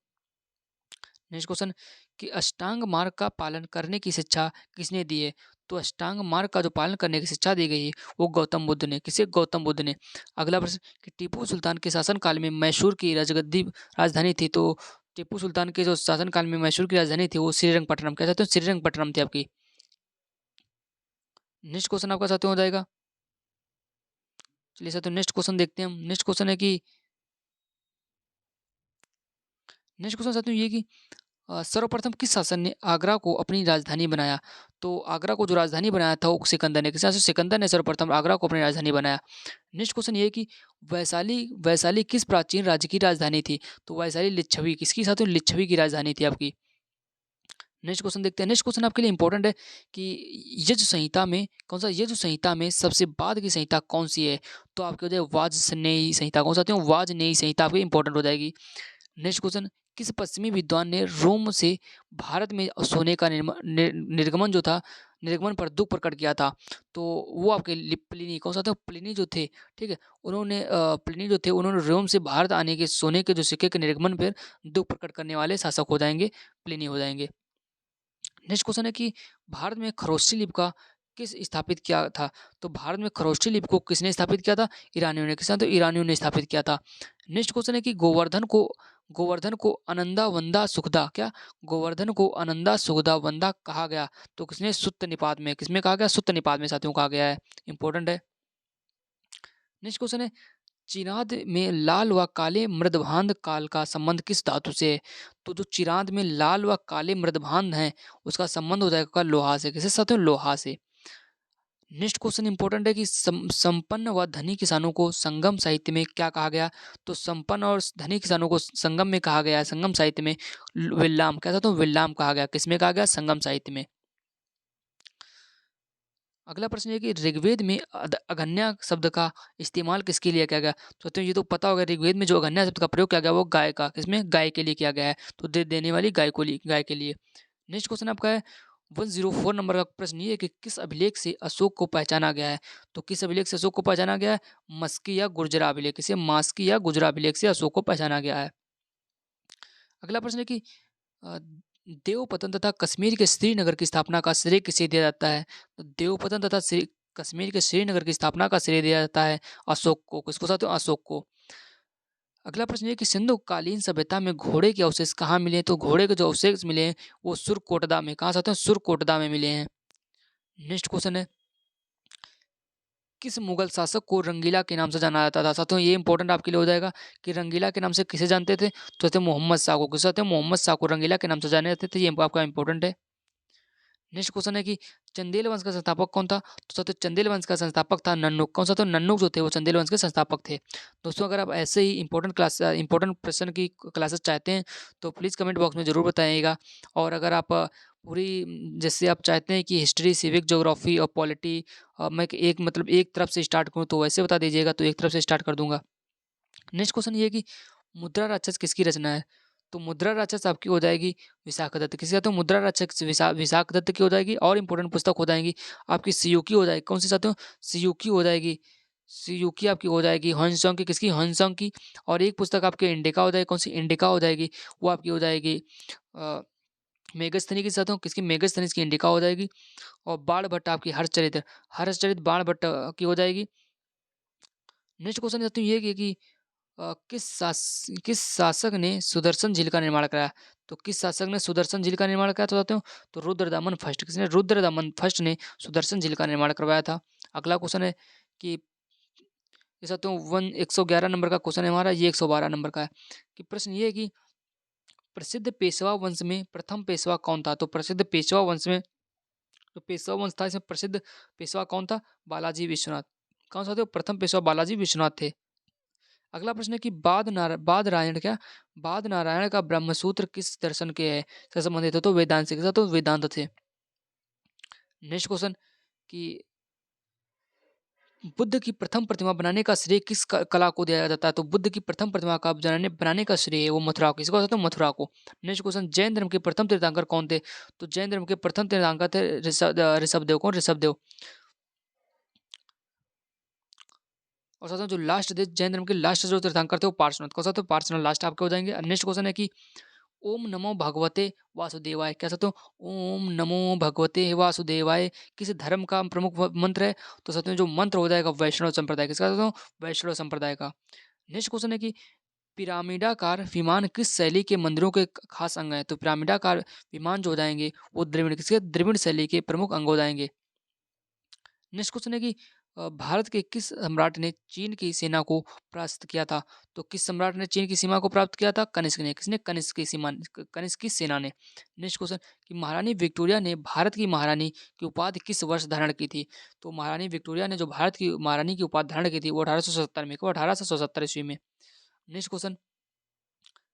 नेक्स्ट क्वेश्चन कि अष्टांग मार्ग का पालन करने की शिक्षा किसने दी है? तो अष्टांग मार्ग का जो पालन करने की शिक्षा दी गई है वो गौतम बुद्ध ने। किसे? गौतम बुद्ध ने। अगला प्रश्न कि टीपू सुल्तान के शासनकाल में मैसूर की राजगद्दी राजधानी थी। तो टीपू सुल्तान के जो शासनकाल में मैसूर की राजधानी थी वो श्रीरंगपट्टनम। क्या चाहते हो? श्रीरंगपट्टनम थी आपकी। नेक्स्ट क्वेश्चन आपका साथियों हो जाएगा। चलिए साथियों नेक्स्ट क्वेश्चन देखते हैं हम। नेक्स्ट क्वेश्चन है कि नेक्स्ट क्वेश्चन साथियों ये कि सर्वप्रथम किस शासन ने आगरा को अपनी राजधानी बनाया? तो आगरा को जो राजधानी बनाया था वो सिकंदर ने। किस? सिकंदर ने सर्वप्रथम आगरा को अपनी राजधानी बनाया। नेक्स्ट क्वेश्चन ये है कि वैशाली वैशाली किस प्राचीन राज्य की राजधानी थी? तो वैशाली लिच्छवी। किसकी साथियों? लिच्छवी की राजधानी थी आपकी। नेक्स्ट क्वेश्चन देखते हैं। नेक्स्ट क्वेश्चन आपके लिए इंपॉर्टेंट है कि यजु संहिता में कौन सा? यजु संहिता में सबसे बाद की संहिता कौन सी है? तो आपके हो जाए वाजस्नेयी संहिता। कौन सा? वाजस्नेयी संहिता आपकी इंपॉर्टेंट हो जाएगी। नेक्स्ट क्वेश्चन किस पश्चिमी विद्वान ने रोम से भारत में सोने का निर्गमन जो था निर्गमन पर दुख प्रकट किया था? तो वो आपके प्लिनी। कौन सा था? प्लिनी जो थे, ठीक है, उन्होंने प्लिनी जो थे उन्होंने रोम से भारत आने के सोने के जो सिक्के के निर्गमन पर दुख प्रकट करने वाले शासक हो जाएंगे, प्लिनी हो जाएंगे। नेक्स्ट क्वेश्चन है कि भारत में खरोष्ठी लिपि का किस स्थापित किया था? तो भारत में खरोष्ठी लिपि को किसने स्थापित किया था? ईरानियों ने। किसने? तो ईरानियों ने स्थापित किया था। नेक्स्ट क्वेश्चन है कि गोवर्धन को अनंदा वंदा सुखदा, क्या? गोवर्धन को अनंदा सुखदा वंदा कहा गया? तो किसने? सुत्त निपात में। किसमें कहा गया? सुत्त निपात में साथियों कहा गया है। इंपॉर्टेंट है। नेक्स्ट क्वेश्चन है चिराद में लाल व काले मृदभांड काल का संबंध किस धातु से है? तो जो चिराद में लाल व काले मृदभांड हैं उसका संबंध हो जाएगा लोहा से। किससे साथियों? लोहा से। नेक्स्ट क्वेश्चन इंपॉर्टेंट है कि संपन्न व धनी किसानों को संगम साहित्य में क्या कहा गया? तो संपन्न और धनी किसानों को संगम में कहा गया है, संगम साहित्य में विल्लाम। क्या था? तो विल्लाम कहा गया। किसमें कहा गया? संगम साहित्य में। अगला प्रश्न है कि ऋग्वेद में अगन्या शब्द का इस्तेमाल किसके लिए किया गया? तो ये तो पता होगा, ऋग्वेद में जो अगन्या शब्द का प्रयोग किया गया वो गाय का। किसमें? गाय के लिए किया गया है। तो देने वाली गाय को गाय के लिए। नेक्स्ट क्वेश्चन आपका है 104 नंबर का प्रश्न ये है कि किस अभिलेख से अशोक को पहचाना गया है? तो किस अभिलेख से अशोक को पहचाना गया है? मस्की या गुर्जरा अभिलेख। किसे? मास्की या गुर्जरा अभिलेख से अशोक को पहचाना गया है। अगला प्रश्न है कि देवपतन तथा कश्मीर के श्रीनगर की स्थापना का श्रेय किसे दिया जाता है? तो देवपतन तथा कश्मीर के श्रीनगर की स्थापना का श्रेय दिया जाता है अशोक को। किसको साथियों? अशोक को। अगला प्रश्न ये कि सिंधु कालीन सभ्यता में घोड़े के अवशेष कहाँ मिले हैं? तो घोड़े के जो अवशेष मिले हैं वो सुरकोटदा में। कहाँ साथियों? सुरकोटदा में मिले हैं। नेक्स्ट क्वेश्चन है, किस मुगल शासक को रंगीला के नाम से जाना जाता था? साथियों ये इंपॉर्टेंट आपके लिए हो जाएगा कि रंगीला के नाम से किसे जानते थे? तो साथियों मोहम्मद शाह को। किसे साथियों? मोहम्मद शाह को रंगीला के नाम से जाने जाते थे। ये आपका इंपॉर्टेंट है। नेक्स्ट क्वेश्चन है कि चंदेल वंश का संस्थापक कौन था? तो साथियों चंदेल वंश का संस्थापक था नन्नुक। कौन सा? तो नन्नुक जो थे वो चंदेल वंश के संस्थापक थे। दोस्तों अगर आप ऐसे ही इंपॉर्टेंट प्रश्न की क्लासेस चाहते हैं तो प्लीज़ कमेंट बॉक्स में ज़रूर बताइएगा। और अगर आप पूरी जैसे आप चाहते हैं कि हिस्ट्री, सिविक, ज्योग्राफी और पॉलिटी मैं एक तरफ से स्टार्ट करूँ तो वैसे बता दीजिएगा, तो एक तरफ से स्टार्ट कर दूंगा। नेक्स्ट क्वेश्चन ये है कि मुद्रा राक्षस किसकी रचना है? तो मुद्रा राक्षस आपकी हो जाएगी विशाख दत्त। किसकी? कहते हैं मुद्रा राक्षस विशाख दत्त की हो जाएगी। और इंपॉर्टेंट पुस्तक हो जाएगी आपकी सियुकी हो जाएगी। कौन सी साथियों? सियुकी हो जाएगी। सियुकी आपकी हो जाएगी हंसोंग की। किसकी? हंसोंग की। और एक पुस्तक आपकी इंडिका हो जाएगी। कौन सी? इंडिका हो जाएगी। वो आपकी हो जाएगी मेगस्थनी की। साथियों किसकी? मेगस्थनीज की इंडिका हो जाएगी। और बाण भट्ट आपकी हर्षचरित बाण भट्ट की हो जाएगी। नेक्स्ट क्वेश्चन साथियों ये कि किस शासक ने सुदर्शन झील का निर्माण कराया? तो किस शासक ने सुदर्शन झील का निर्माण कराया? तो बताते हो तो रुद्रदामन फर्स्ट। किसने? रुद्रदामन फर्स्ट ने सुदर्शन झील का निर्माण करवाया था। अगला क्वेश्चन है कि जैसा तो 111 नंबर का क्वेश्चन है हमारा, ये 112 नंबर का है। कि प्रश्न ये है कि प्रसिद्ध पेशवा वंश में प्रथम पेशवा कौन था? तो प्रसिद्ध पेशवा वंश में जो पेशवा वंश था इसमें प्रसिद्ध पेशवा कौन था? बालाजी विश्वनाथ। कौन सा? प्रथम पेशवा बालाजी विश्वनाथ थे। अगला प्रश्न है कि बाद नारायण का ब्रह्मसूत्र किस दर्शन के है से संबंधित है? तो वेदांत से। तो वेदांत थे। नेक्स्ट क्वेश्चन कि बुद्ध की प्रथम प्रतिमा बनाने का श्रेय किस कला को दिया जाता है? तो बुद्ध की प्रथम प्रतिमा का बनाने का श्रेय है वो मथुरा को। किसको? तो मथुरा को। नेक्स्ट क्वेश्चन, जैन धर्म के प्रथम तीर्थंकर कौन थे? तो जैन धर्म के प्रथम तीर्थंकर थे ऋषभदेव। कौन? ऋषभदेव। और साथ में जो लास्ट जैन धर्म के लास्ट जो तीर्थंकर थे वो पार्श्वनाथ। कौन सा? तो पार्श्वनाथ लास्ट आपके हो जाएंगे। नेक्स्ट क्वेश्चन है कि ओम नमो भगवते वासुदेवाय। क्या तो ओम नमो भगवते वासुदेवाय किस धर्म का प्रमुख मंत्र है? तो सत्य में जो मंत्र हो जाएगा वैष्णव संप्रदाय। किसका? तो वैष्णव संप्रदाय का। नेक्स्ट क्वेश्चन है कि पिरामिडाकार विमान किस शैली के मंदिरों के खास अंग है? तो पिरामिडाकार विमान जो हो जाएंगे वो द्रविड़। किसके? द्रविड़ शैली के प्रमुख अंग हो जाएंगे। नेक्स्ट क्वेश्चन है कि भारत के किस सम्राट ने चीन की सेना को परास्त किया था? तो किस सम्राट ने चीन की सीमा को प्राप्त किया था? कनिष्क ने। किसने? कनिष्क की सेना ने। नेक्स्ट क्वेश्चन कि महारानी विक्टोरिया ने भारत की महारानी की उपाधि किस वर्ष धारण की थी? तो महारानी विक्टोरिया ने जो भारत की महारानी की उपाधि धारण की थी वो 1877 में। 1877 ईस्वी में। नेक्स्ट क्वेश्चन,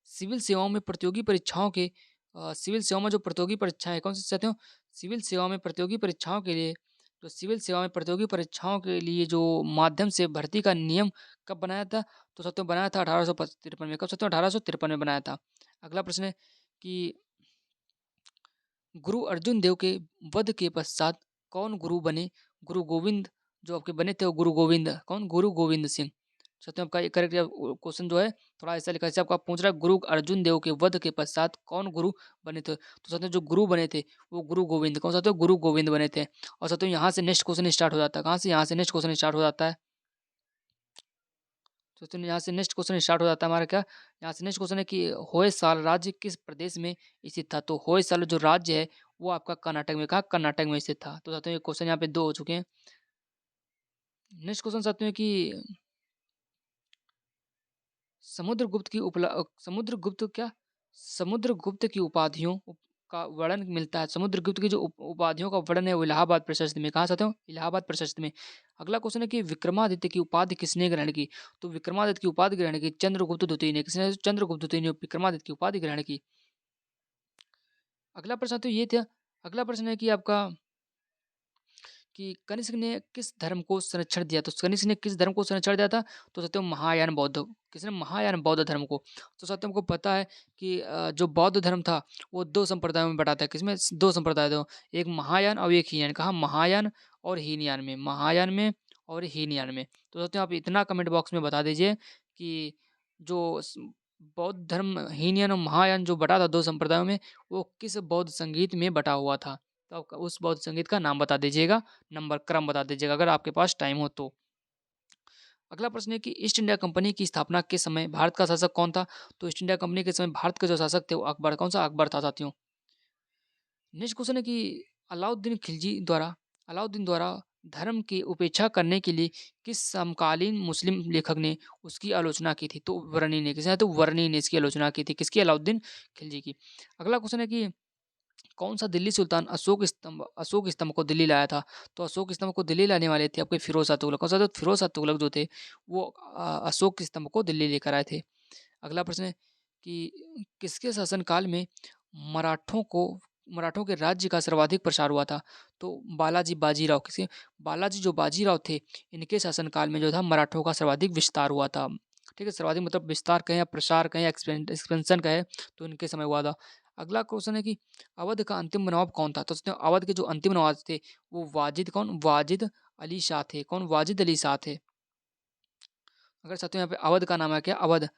सिविल सेवाओं में प्रतियोगी परीक्षाओं के सिविल सेवा में जो प्रतियोगी परीक्षाएं कौन सी चाहते हो? सिविल सेवा में प्रतियोगी परीक्षाओं के लिए जो सिविल सेवा में प्रतियोगी परीक्षाओं के लिए जो माध्यम से भर्ती का नियम कब बनाया था? तो सत्यों बनाया था 1853 में। कब? सत्यों 1853 में बनाया था। अगला प्रश्न है कि गुरु अर्जुन देव के वध के पश्चात कौन गुरु बने? गुरु गोविंद जो आपके बने थे वो गुरु गोविंद। कौन? गुरु गोविंद सिंह। सत्यों आपका ये करेक्ट क्वेश्चन जो है थोड़ा ऐसा लिखा है, जैसे आपका पूछ रहा है गुरु अर्जुन देव के वध के पश्चात कौन गुरु बने थे? तो सत्यों जो गुरु बने थे वो गुरु गोविंद। कौन सा? तो गुरु गोविंद बने थे। और सत्यों यहाँ से नेक्स्ट क्वेश्चन स्टार्ट हो जाता है। कहाँ से? यहाँ से नेक्स्ट क्वेश्चन स्टार्ट हो जाता है। तो यहाँ से नेक्स्ट क्वेश्चन स्टार्ट हो जाता है हमारा। क्या यहाँ से नेक्स्ट क्वेश्चन है कि होयसाल राज्य किस प्रदेश में स्थित था? तो होयसाल जो राज्य है वो आपका कर्नाटक में। कहा? कर्नाटक में स्थित था। तो साथियों ये क्वेश्चन यहाँ पे 2 हो चुके हैं। नेक्स्ट क्वेश्चन साथियों कि समुद्रगुप्त की उपाधियों का वर्णन मिलता है। समुद्रगुप्त की जो उपाधियों का वर्णन है वो इलाहाबाद प्रशस्ति में। कहाँ साथियों? इलाहाबाद प्रशस्ति में। अगला क्वेश्चन है कि विक्रमादित्य की उपाधि किसने ग्रहण की? तो विक्रमादित्य की उपाधि ग्रहण की चंद्रगुप्त द्वितीय ने। किसने? चंद्रगुप्त द्वितीय ने विक्रमादित्य की उपाधि ग्रहण की। अगला प्रश्न तो ये था। अगला प्रश्न है कि आपका कि कनिष्क ने किस धर्म को संरक्षण दिया? तो कनिष्क ने किस धर्म को संरक्षण दिया था? तो सत्यम महायान बौद्ध। किसने? महायान बौद्ध धर्म को। तो सत्यम को पता है कि जो बौद्ध धर्म था वो 2 संप्रदायों में बटा था। किसमें? 2 संप्रदाय थे, एक महायान और एक हीनयान। कहा? महायान और हीनयान में। महायान में और हीनयान में। तो सत्यम आप इतना कमेंट बॉक्स में बता दीजिए कि जो बौद्ध धर्म हीनयान और महायान जो बटा था 2 संप्रदायों में वो किस बौद्ध संगीत में बटा हुआ था? तो आप उस बौद्ध संगीत का नाम बता दीजिएगा, नंबर क्रम बता दीजिएगा अगर आपके पास टाइम हो तो। अगला प्रश्न है कि ईस्ट इंडिया कंपनी की स्थापना के समय भारत का शासक कौन था? तो ईस्ट इंडिया कंपनी के समय भारत के जो शासक थे वो अकबर, कौन सा अकबर था साथियों। नेक्स्ट क्वेश्चन है कि अलाउद्दीन खिलजी द्वारा अलाउद्दीन द्वारा धर्म की उपेक्षा करने के लिए किस समकालीन मुस्लिम लेखक ने उसकी आलोचना की थी? तो वर्णी ने, किसने? तो वर्णी ने इसकी आलोचना की थी, किसकी? अलाउद्दीन खिलजी की। अगला क्वेश्चन है कि कौन सा दिल्ली सुल्तान अशोक स्तंभ को दिल्ली लाया था? तो अशोक स्तंभ को दिल्ली लाने वाले थे आपके फिरोज शाह तुगलक। कौन सा? तो फिरोज शाह तुगलक जो थे वो अशोक स्तंभ को दिल्ली लेकर आए थे। अगला प्रश्न है कि किसके शासनकाल में मराठों को मराठों के राज्य का सर्वाधिक प्रसार हुआ था? तो बालाजी बाजीराव, किसके? बालाजी जो बाजीराव थे इनके शासनकाल में जो था मराठों का सर्वाधिक विस्तार हुआ था। ठीक है, सर्वाधिक मतलब विस्तार कहें या प्रसार कहें, एक्सपेंशन कहें, तो इनके समय हुआ था। अगला क्वेश्चन है कि अवध का अंतिम नवाब कौन था? तो अवध के जो अंतिम नवाब थे वो वाजिद, कौन? वाजिद अली शाह थे। कौन? वाजिद अली शाह थे। अगर साथियों यहाँ पे अवध का नाम है क्या? अवध।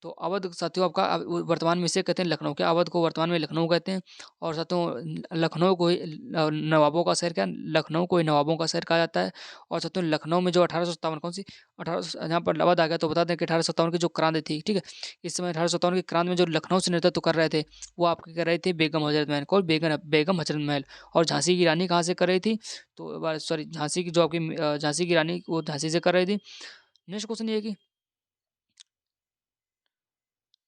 तो अवध साथियों आपका वर्तमान में इसे कहते हैं लखनऊ। क्या? अवध को वर्तमान में लखनऊ कहते हैं। और साथियों लखनऊ को ही नवाबों का शहर, क्या? लखनऊ को ही नवाबों का शहर कहा जाता है। और साथियों लखनऊ में जो 1857, कौन सी 1800, यहाँ पर अवध आ गया तो बता दें कि 1857 की जो क्रांति थी, ठीक है, इस समय 1857 की क्रांति में जो लखनऊ से नेतृत्व कर रहे थे वो आपके कर रहे थे बेगम हजरत महल। कौन? बेगम हजरत महल। और झांसी की रानी कहाँ से कर रही थी? तो सॉरी, झांसी की जो आपकी झांसी की रानी वो झांसी से कर रही थी। नेक्स्ट क्वेश्चन ये है कि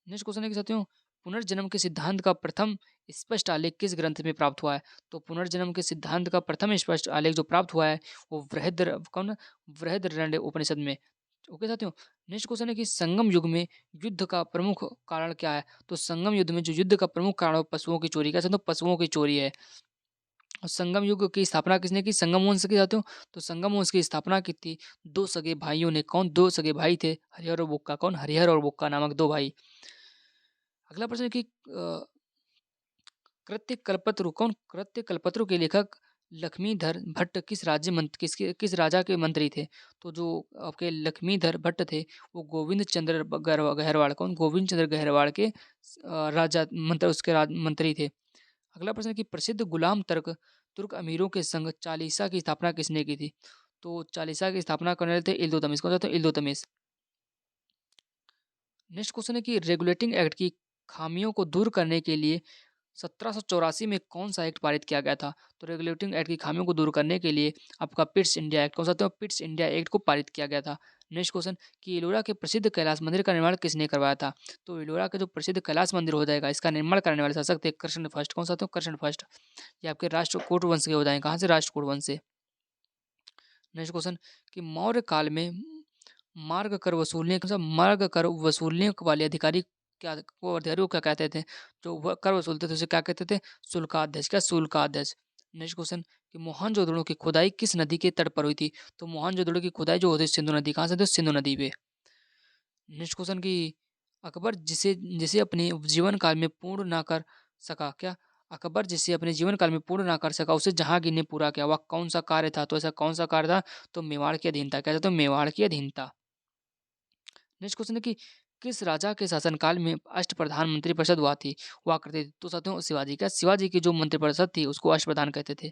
नेक्स्ट क्वेश्चन है कि साथियों पुनर्जन्म के सिद्धांत का प्रथम स्पष्ट आलेख किस ग्रंथ में प्राप्त हुआ है? तो पुनर्जन्म के सिद्धांत का प्रथम स्पष्ट आलेख जो प्राप्त हुआ है वो कौन? बृहदारण्यक उपनिषद में। ओके साथियों। नेक्स्ट क्वेश्चन है कि संगम युग में युद्ध का प्रमुख कारण क्या है? तो संगम युद्ध में जो युद्ध का प्रमुख कारण है, पशुओं की चोरी। क्या साथियों? पशुओं की चोरी है। और संगम युग की स्थापना किसने की? संगम वंश की साथियों। तो संगम वंश की स्थापना की थी दो सगे भाइयों ने। कौन? दो सगे भाई थे, हरिहर और बुक्का। कौन? हरिहर और बुक्का नामक दो भाई। अगला प्रश्न है कि कृत्य कल्पतरु, कौन? कृत्य कल्पतरु के लेखक लक्ष्मीधर भट्ट किस राजा के मंत्री थे? तो जो आपके लक्ष्मीधर भट्ट थे वो गोविंद चंद्र गहरवाड़, कौन? गोविंद चंद्र गहरवाड़ के राजा मंत्री थे। अगला प्रश्न है कि प्रसिद्ध गुलाम तुर्क अमीरों के संग चालीसा की स्थापना किसने की थी? तो चालीसा की स्थापना करने वाले थे इल्तुतमिश। कौन सा? तो इल्तुतमिश। नेक्स्ट क्वेश्चन है कि रेगुलेटिंग एक्ट की खामियों को दूर करने के लिए 1784 में कौन सा एक्ट पारित किया गया था? तो रेगुलेटिंग एक्ट की खामियों को दूर करने के लिए आपका पिट्स इंडिया एक्ट, कौन सा? तो पिट्स इंडिया एक्ट को पारित किया गया था। नेक्स्ट क्वेश्चन कि एलोरा के प्रसिद्ध कैलाश मंदिर का निर्माण किसने करवाया था? तो एलोरा का जो प्रसिद्ध कैलाश मंदिर हो जाएगा इसका निर्माण करने वाले शासक थे कृष्ण फर्स्ट। कौन सा? तो कृष्ण फर्स्ट। ये आपके राष्ट्रकूट वंश के हो जाएंगे। कहाँ से? राष्ट्रकूट वंश से। नेक्स्ट क्वेश्चन कि मौर्य काल में मार्ग कर वसूलने वाले अधिकारी अधिकारी को क्या कहते थे? जो कर वसूलते थे उसे क्या कहते थे? शुल्काध्यक्ष। क्या? शुल्काध्यक्ष। नेक्स्ट क्वेश्चन कि मोहनजोदड़ो की खुदाई किस नदी के तट पर हुई थी? तो मोहनजोदड़ो की खुदाई जो होती है सिंधु नदी। कहाँ से? तो सिंधु नदी पे। नेक्स्ट क्वेश्चन कि अकबर जिसे जिसे अपने जीवन काल में पूर्ण ना कर सका। क्या? अकबर जिसे अपने जीवन काल में पूर्ण ना कर सका उसे जहांगीर ने पूरा किया, वह कौन सा कार्य था? तो ऐसा कौन सा कार्य था? तो मेवाड़ की अधीनता। क्या था? तो मेवाड़ की अधीनता। नेक्स्ट क्वेश्चन है कि किस राजा के शासनकाल में अष्टप्रधान मंत्री परिषद हुआ करती थी? तो साथियों शिवाजी। क्या? शिवाजी की जो मंत्रिपरिषद थी उसको अष्टप्रधान कहते थे।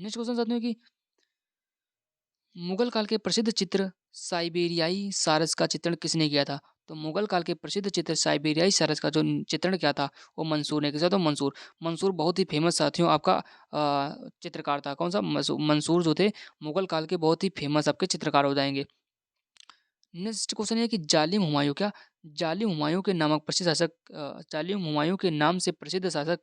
नेक्स्ट क्वेश्चन साथियों कि मुगल काल के प्रसिद्ध चित्र साइबेरियाई सारस का चित्रण किसने किया था? तो मुगल काल के प्रसिद्ध चित्र साइबेरियाई सारस का जो चित्रण किया था वो मंसूर ने किया। तो मंसूर मंसूर बहुत ही फेमस साथियों आपका चित्रकार था। कौन सा? मंसूर जो थे मुगल काल के बहुत ही फेमस आपके चित्रकार हो जाएंगे। नेक्स्ट क्वेश्चन है कि जालिम हुमायूं। क्या? जालिम हुमायूं के नामक प्रसिद्ध शासक जालिम हुमायूं के नाम से प्रसिद्ध शासक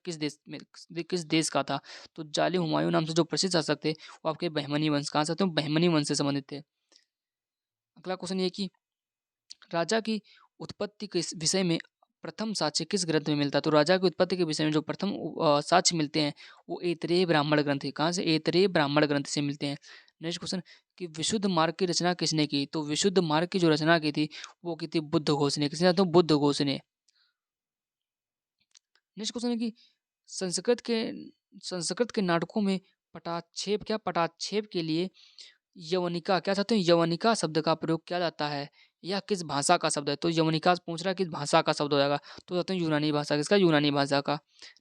किस देश का था? तो जालिम हुमायूं नाम से जो प्रसिद्ध शासक थे वो आपके बहमनी वंश। कहाँ से थे? बहमनी वंश से संबंधित थे। अगला क्वेश्चन ये कि राजा की उत्पत्ति के विषय में प्रथम साक्ष्य किस ग्रंथ में मिलता है? तो राजा की उत्पत्ति के विषय में जो प्रथम साक्ष्य मिलते हैं वो ऐतरेय ब्राह्मण ग्रंथ है। कहाँ से? ऐतरेय ब्राह्मण ग्रंथ से मिलते हैं। नेक्स्ट क्वेश्चन कि विशुद्ध मार्ग की रचना किसने की? तो विशुद्ध मार्ग की जो रचना की थी वो की थी बुद्ध घोष ने। किसने? तो बुद्ध घोष ने। नेक्स्ट क्वेश्चन है कि संस्कृत के संस्कृत के नाटकों में पटाक्षेप के लिए यवनिका, क्या चाहते हैं? यवनिका शब्द का प्रयोग किया जाता है। यह किस भाषा का शब्द है? तो यवनिका पूछ रहा है किस भाषा का शब्द हो जाएगा, तो कहते हैं यूनानी भाषा। किसका? यूनानी भाषा का।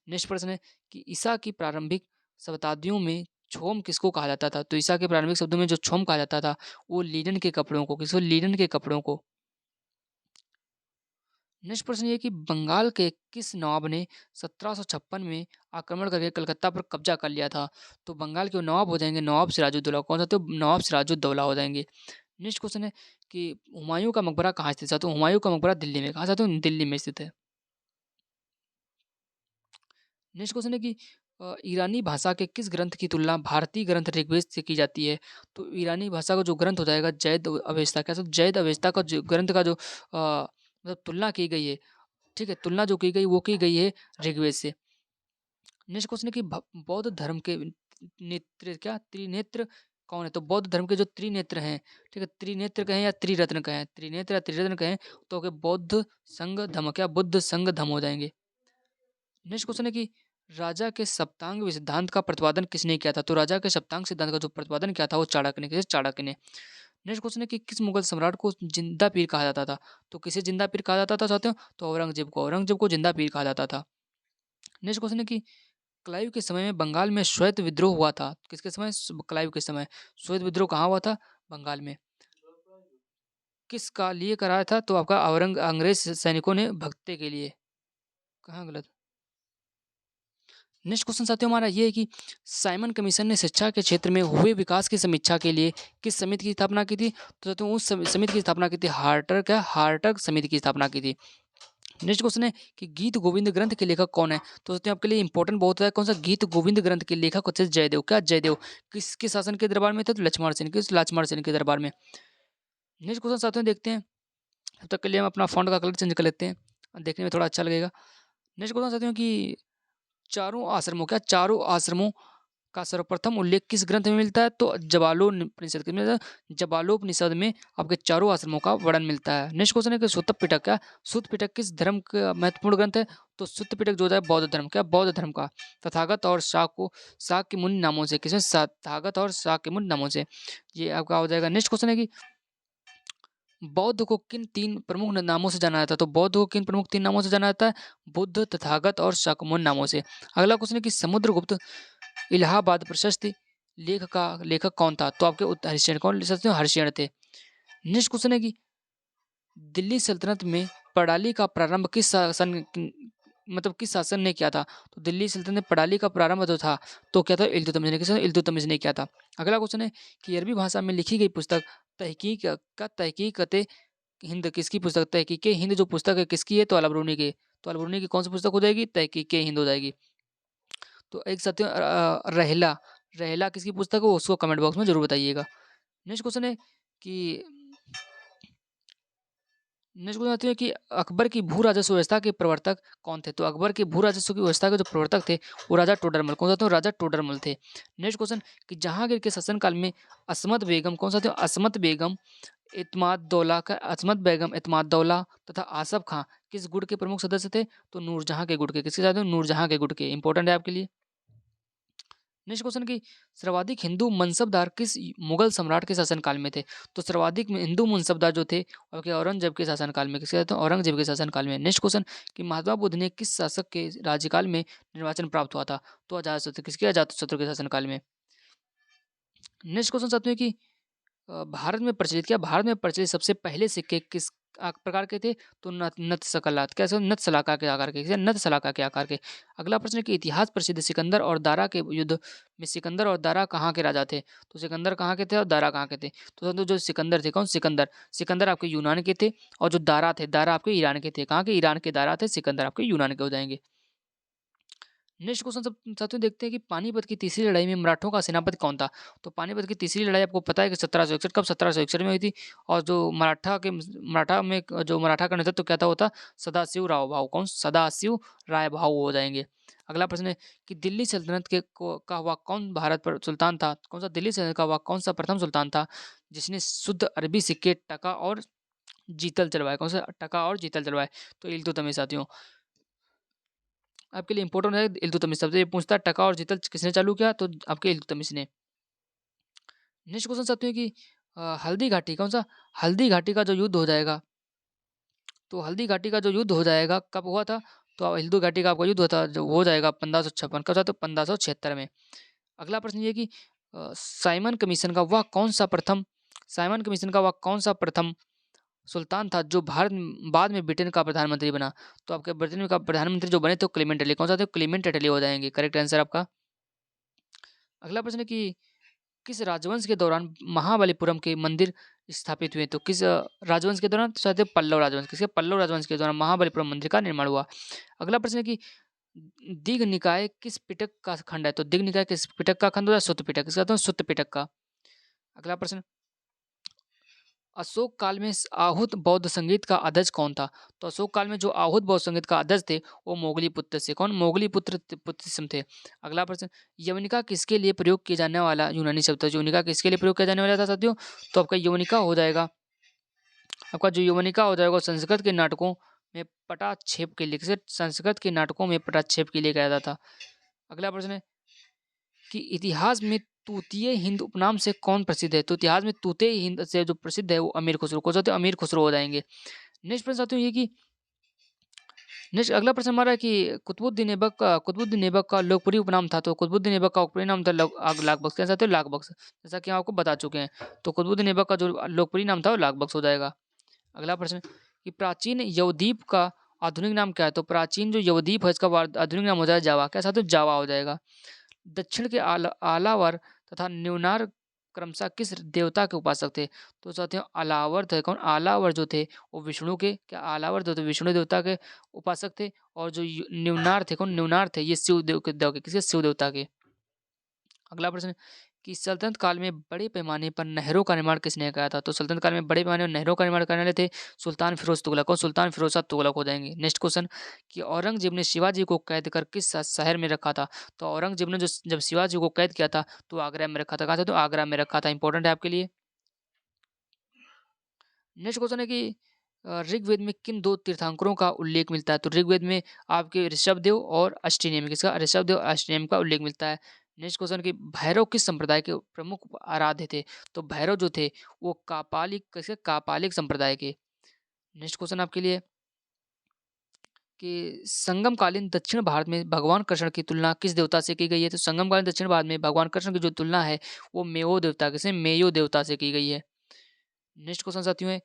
नेक्स्ट प्रश्न है कि ईसा की प्रारंभिक शताब्दियों में छोम किसको कहा जाता था? तो ईसा के प्रारंभिक शब्दों में जो छोम कहा जाता था वो लिनन के कपड़ों को। किसको? लिनन के कपड़ों को। नेक्स्ट प्रश्न ये कि बंगाल के किस नवाब ने 1756 में आक्रमण करके कलकत्ता पर कब्जा कर लिया था? तो बंगाल के नवाब हो जाएंगे नवाब सिराजुद्दौला। कौन सा? तो नवाब सिराजुद्दौला हो जाएंगे। नेक्स्ट क्वेश्चन है कि हुमायूं का मकबरा कहाँ स्थित है? तो हुमायूं का मकबरा दिल्ली में। कहाँ? तो दिल्ली में स्थित है। नेक्स्ट क्वेश्चन है कि ईरानी भाषा के किस ग्रंथ की तुलना भारतीय ग्रंथ ऋग्वेद से की जाती है? तो ईरानी भाषा का जो ग्रंथ हो जाएगा जैद अवेस्ता। क्या? जैद अवेस्ता का जो ग्रंथ का जो मतलब तुलना की गई है, ठीक है, तुलना जो की गई वो की गई है ऋग्वेद से। नेक्स्ट क्वेश्चन है कि बौद्ध धर्म के नेत्र क्या? त्रिनेत्र कौन है? तो बौद्ध धर्म के जो त्रिनेत्र हैं, ठीक है, त्रिनेत्र कहें या त्रिरत्न कहें, त्रिनेत्र या त्रिरत्न कहें, तो क्या? बौद्ध संघ धम्म। क्या? बुद्ध संघ धम्म हो जाएंगे। नेक्स्ट क्वेश्चन है कि राजा के सप्तांग सिद्धांत का प्रतिपादन किसने किया था? तो राजा के सप्तांग सिद्धांत का जो प्रतिपादन किया था वो चाणक्य ने। किसे? चाणक्य ने। नेक्स्ट क्वेश्चन है कि किस मुगल सम्राट को जिंदा पीर कहा जाता था? तो किसे जिंदा पीर कहा जाता था साथियों? तो औरंगजेब को। औरंगजेब को जिंदा पीर कहा जाता था। नेक्स्ट क्वेश्चन है कि क्लाइव के समय में बंगाल में श्वेत विद्रोह हुआ था। किसके समय? क्लाइव के समय। श्वेत विद्रोह कहाँ हुआ था? बंगाल में। किसका लिए कराया था? तो आपका अंग्रेज सैनिकों ने भगते के लिए। कहाँ गलत? नेक्स्ट क्वेश्चन साथियों हमारा ये है कि साइमन कमीशन ने शिक्षा के क्षेत्र में हुए विकास की समीक्षा के लिए किस समिति की स्थापना की थी? तो साथियों उस समिति की स्थापना की थी हार्टग समिति की स्थापना की थी। नेक्स्ट क्वेश्चन है कि गीत गोविंद ग्रंथ के लेखक कौन है? तो साथियों आपके लिए इंपॉर्टेंट बहुत है। कौन सा? गीत गोविंद ग्रंथ के लेखक होते हैं जयदेव। क्या? जयदेव। किसके शासन के दरबार में थे? तो लक्ष्मण सेन। किस? लक्ष्मण सेन के दरबार में। नेक्स्ट क्वेश्चन साथियों देखते हैं। तब तक के लिए हम अपना फॉन्ट का कलर चेंज कर लेते हैं, देखने में थोड़ा अच्छा लगेगा। नेक्स्ट क्वेश्चन साथियों कि चारों आश्रमों का सर्वप्रथम उल्लेख किस ग्रंथ में मिलता है? तो जबालोपनिषद में आपके चारों आश्रमों का वर्णन मिलता है। नेक्स्ट क्वेश्चन है कि सुत्त पिटक। क्या? सुत्त पिटक किस धर्म का महत्वपूर्ण ग्रंथ है? तो सुत्त पिटक जो है बौद्ध धर्म। क्या? बौद्ध धर्म का। तथागत और शाक्य मुनि नामों से। किसमें? तथागत और शाक्य मुनि नामों से ये आपका हो जाएगा। नेक्स्ट क्वेश्चन है कि बौद्ध को किन 3 प्रमुख नामों से जाना जाता है? तो बौद्ध को किन प्रमुख 3 नामों से जाना जाता है? बुद्ध, तथागत और शाक्यमुनि नामों से। अगला क्वेश्चन है कि समुद्रगुप्त इलाहाबाद प्रशस्ति लेखक कौन था? तो आपके हरिश्चंद्र। कौन लिख सकते हो? हरिश्चंद्र थे। नेक्स्ट क्वेश्चन है कि दिल्ली सल्तनत में पड़ाली का प्रारंभ किस शासन ने किया था? तो दिल्ली सल्तनत में पड़ाली का प्रारंभ जो था तो क्या था? इल्तुतमिश ने किया था। अगला क्वेश्चन है कि अरबी भाषा में लिखी गई पुस्तक तहकीकत हिंद किसकी पुस्तक? तहकीक हिंद जो पुस्तक है किसकी है? तो अलबरूनी की। तो अलबरूनी की कौन सी पुस्तक हो जाएगी? तहकीक हिंद हो जाएगी। तो एक साथियों रहेला रहेला किसकी पुस्तक है? उसको कमेंट बॉक्स में जरूर बताइएगा। नेक्स्ट क्वेश्चन है कि नेक्स्ट क्वेश्चन आती है कि अकबर की भू राजस्व व्यवस्था के प्रवर्तक कौन थे? तो अकबर के भू राजस्व की व्यवस्था के जो प्रवर्तक थे वो राजा टोडरमल। कौन सा? तो राजा टोडरमल थे। नेक्स्ट क्वेश्चन कि जहांगीर के शासनकाल में असमत बेगम। कौन सा? तो असमत बेगम, इत्माद दौला तथा आसफ खां किस गुट के प्रमुख सदस्य थे? तो नूरजहां के गुट के। किसके साथ? नूरजहां के गुट के। इंपॉर्टेंट है आपके लिए। नेक्स्ट क्वेश्चन की सर्वाधिक हिंदू मनसबदार किस मुगल सम्राट के शासनकाल में थे? तो सर्वाधिक हिंदू मनसबदार जो थे आपके औरंगजेब के शासनकाल में। किसके? तो औरंगजेब के शासनकाल में। नेक्स्ट क्वेश्चन कि महात्मा बुद्ध ने किस शासक के राज्यकाल में निर्वाचन प्राप्त हुआ था? तो अजातशत्रु। किसके? अजातशत्रु के शासनकाल में। नेक्स्ट क्वेश्चन साथ में कि भारत में प्रचलित सबसे पहले सिक्के किस प्रकार के थे? तो नत सकलात। कैसे? नत सलाका के आकार के। नत सलाका के आकार के। अगला प्रश्न है कि इतिहास प्रसिद्ध सिकंदर और दारा के युद्ध में सिकंदर और दारा कहाँ के राजा थे? तो सिकंदर कहाँ के थे और दारा कहाँ के थे? तो जो सिकंदर थे, कौन? सिकंदर आपके यूनान के थे और जो दारा थे, दारा आपके ईरान के थे। कहाँ के? ईरान के दारा थे। सिकंदर आपके यूनान के हो जाएंगे। नेक्स्ट क्वेश्चन सब साथियों देखते हैं कि पानीपत की तीसरी लड़ाई में मराठों का सेनापति कौन था? तो पानीपत की तीसरी लड़ाई आपको पता है कि 1761 कब? 1761 में हुई थी। और जो मराठा का नेतृत्व क्या था? होता सदाशिव राव भाऊ। कौन? सदाशिव राय भाऊ हो जाएंगे। अगला प्रश्न है कि दिल्ली सल्तनत का हुआ कौन भारत पर सुल्तान था? कौन सा? दिल्ली सल्तनत का हुआ कौन सा प्रथम सुल्तान था जिसने शुद्ध अरबी सिक्के टका और जीतल चलवाए? कौन सा? टका और जीतल चलवाए। तो इल्तुतमिश साथियों आपके लिए इंपॉर्टेंट है। इल्तुतमिश सबसे ये पूछता है टका और जीतल किसने चालू किया? तो आपके इल्तुतमिश ने। नेक्स्ट क्वेश्चन चाहते हैं कि हल्दी घाटी कौन-सा? हल्दी घाटी का जो युद्ध हो जाएगा, तो हल्दी घाटी का जो युद्ध हो जाएगा कब हुआ था? तो हल्दी घाटी का आपका युद्ध होता जो हो जाएगा 1556 कब था? तो 1576 में। अगला प्रश्न ये है कि साइमन कमीशन का वह कौन-सा प्रथम सुल्तान था जो भारत बाद में ब्रिटेन का प्रधानमंत्री बना? तो आपके ब्रिटेन का प्रधानमंत्री जो बने थे वो क्लेमेंट अटली, कौन-सा थे? क्लेमेंट अटली हो जाएँगे, करेक्ट आंसर आपका। अगला प्रश्न है कि किस राजवंश के दौरान महाबलीपुरम के मंदिर स्थापित हुए? तो किस राजवंश के दौरान? तो शायद ये पल्लव राजवंश, किसके? पल्लव राजवंश के दौरान महाबलीपुरम मंदिर का निर्माण हुआ। अगला प्रश्न है कि दीघ निकाय किस पिटक का खंड है? तो दीघ निकाय किस पिटक का खंड होता है? सुत्त पिटक, किसका? तो सुत्त पिटक का। अगला प्रश्न, अशोक काल में आहूत बौद्ध संगीत का अध्यक्ष कौन था? तो अशोक काल में जो आहूत बौद्ध संगीत का अध्यक्ष थे वो मोगली पुत्र से, कौन? मोगली पुत्र थे। अगला प्रश्न, यवनिका किसके लिए प्रयोग किया जाने वाला यूनानी शब्द है? यवनिका किसके लिए प्रयोग किया जाने वाला था साथियों? तो आपका यवनिका हो जाएगा, आपका जो यवनिका हो जाएगा वो संस्कृत के नाटकों में पटाक्षेप के लिए, किसे? संस्कृत के नाटकों में पटाक्षेप के लिए कहा जाता था। अगला प्रश्न है कि इतिहास में तूतीय हिंद उपनाम से कौन प्रसिद्ध है? तो इतिहास में तूतीय हिंद से जो प्रसिद्ध है वो अमीर खुसरो, कौन सा होते हैं? अमीर खुसरो हो जाएंगे। नेक्स्ट प्रश्न साथियों ये कि नेक्स्ट अगला प्रश्न हमारा है कि कुतुबुद्दीन ऐबक का लोकप्रिय उपनाम था। तो कुतुबुद्दीन ऐबक का लोकप्रिय नाम था लाख बख्श, क्या साथियों? लाख बख्श, जैसा कि हम आपको बता चुके हैं। तो कुतुबुद्दीन ऐबक का जो लोकप्रिय नाम था वो लाख बख्श हो जाएगा। अगला प्रश्न कि प्राचीन यवद्वीप का आधुनिक नाम क्या है? तो प्राचीन जो यवद्वीप है इसका आधुनिक नाम हो जाएगा जावा, क्या साथियों? जावा हो जाएगा। दक्षिण के आलावर तथा न्यूनार क्रमशः किस देवता के उपासक थे? तो साथियों आलावर थे, कौन? आलावर जो थे वो विष्णु के, क्या? आलावर जो थे विष्णु देवता के उपासक थे। और जो न्यूनार थे, कौन? न्यूनार थे ये शिव देव के, किसके? शिव देवता के। अगला प्रश्न कि सल्तनत काल में बड़े पैमाने पर नहरों का निर्माण किसने किया था? तो सल्तनत काल में बड़े पैमाने पर नहरों का निर्माण करने वाले थे सुल्तान फिरोज तुगलक, और सुल्तान फिरोज शाह तुगलक हो जाएंगे। नेक्स्ट क्वेश्चन कि औरंगजेब ने शिवाजी को कैद कर किस शहर में रखा था? तो औरंगजेब ने जो जब शिवाजी को कैद किया था तो आगरा में रखा था, कहा था? तो आगरा में रखा था, इंपॉर्टेंट है आपके लिए। नेक्स्ट क्वेश्चन है कि ऋग्वेद में किन दो तीर्थंकरों का उल्लेख मिलता है? तो ऋग्वेद में आपके ऋषभदेव और अष्टनेमी, किसका? ऋषभदेव और अष्टनेमी का उल्लेख मिलता है। नेक्स्ट क्वेश्चन कि भैरव किस संप्रदाय के प्रमुख आराध्य थे? तो भैरव जो थे वो कापालिक, किसके? कापालिक संप्रदाय के। नेक्स्ट क्वेश्चन आपके लिए कि संगमकालीन दक्षिण भारत में भगवान कृष्ण की तुलना किस देवता से की गई है? तो संगमकालीन दक्षिण भारत में भगवान कृष्ण की जो तुलना है वो मेयो देवता, किसे? मेयो देवता से की गई है। नेक्स्ट क्वेश्चन साथियों है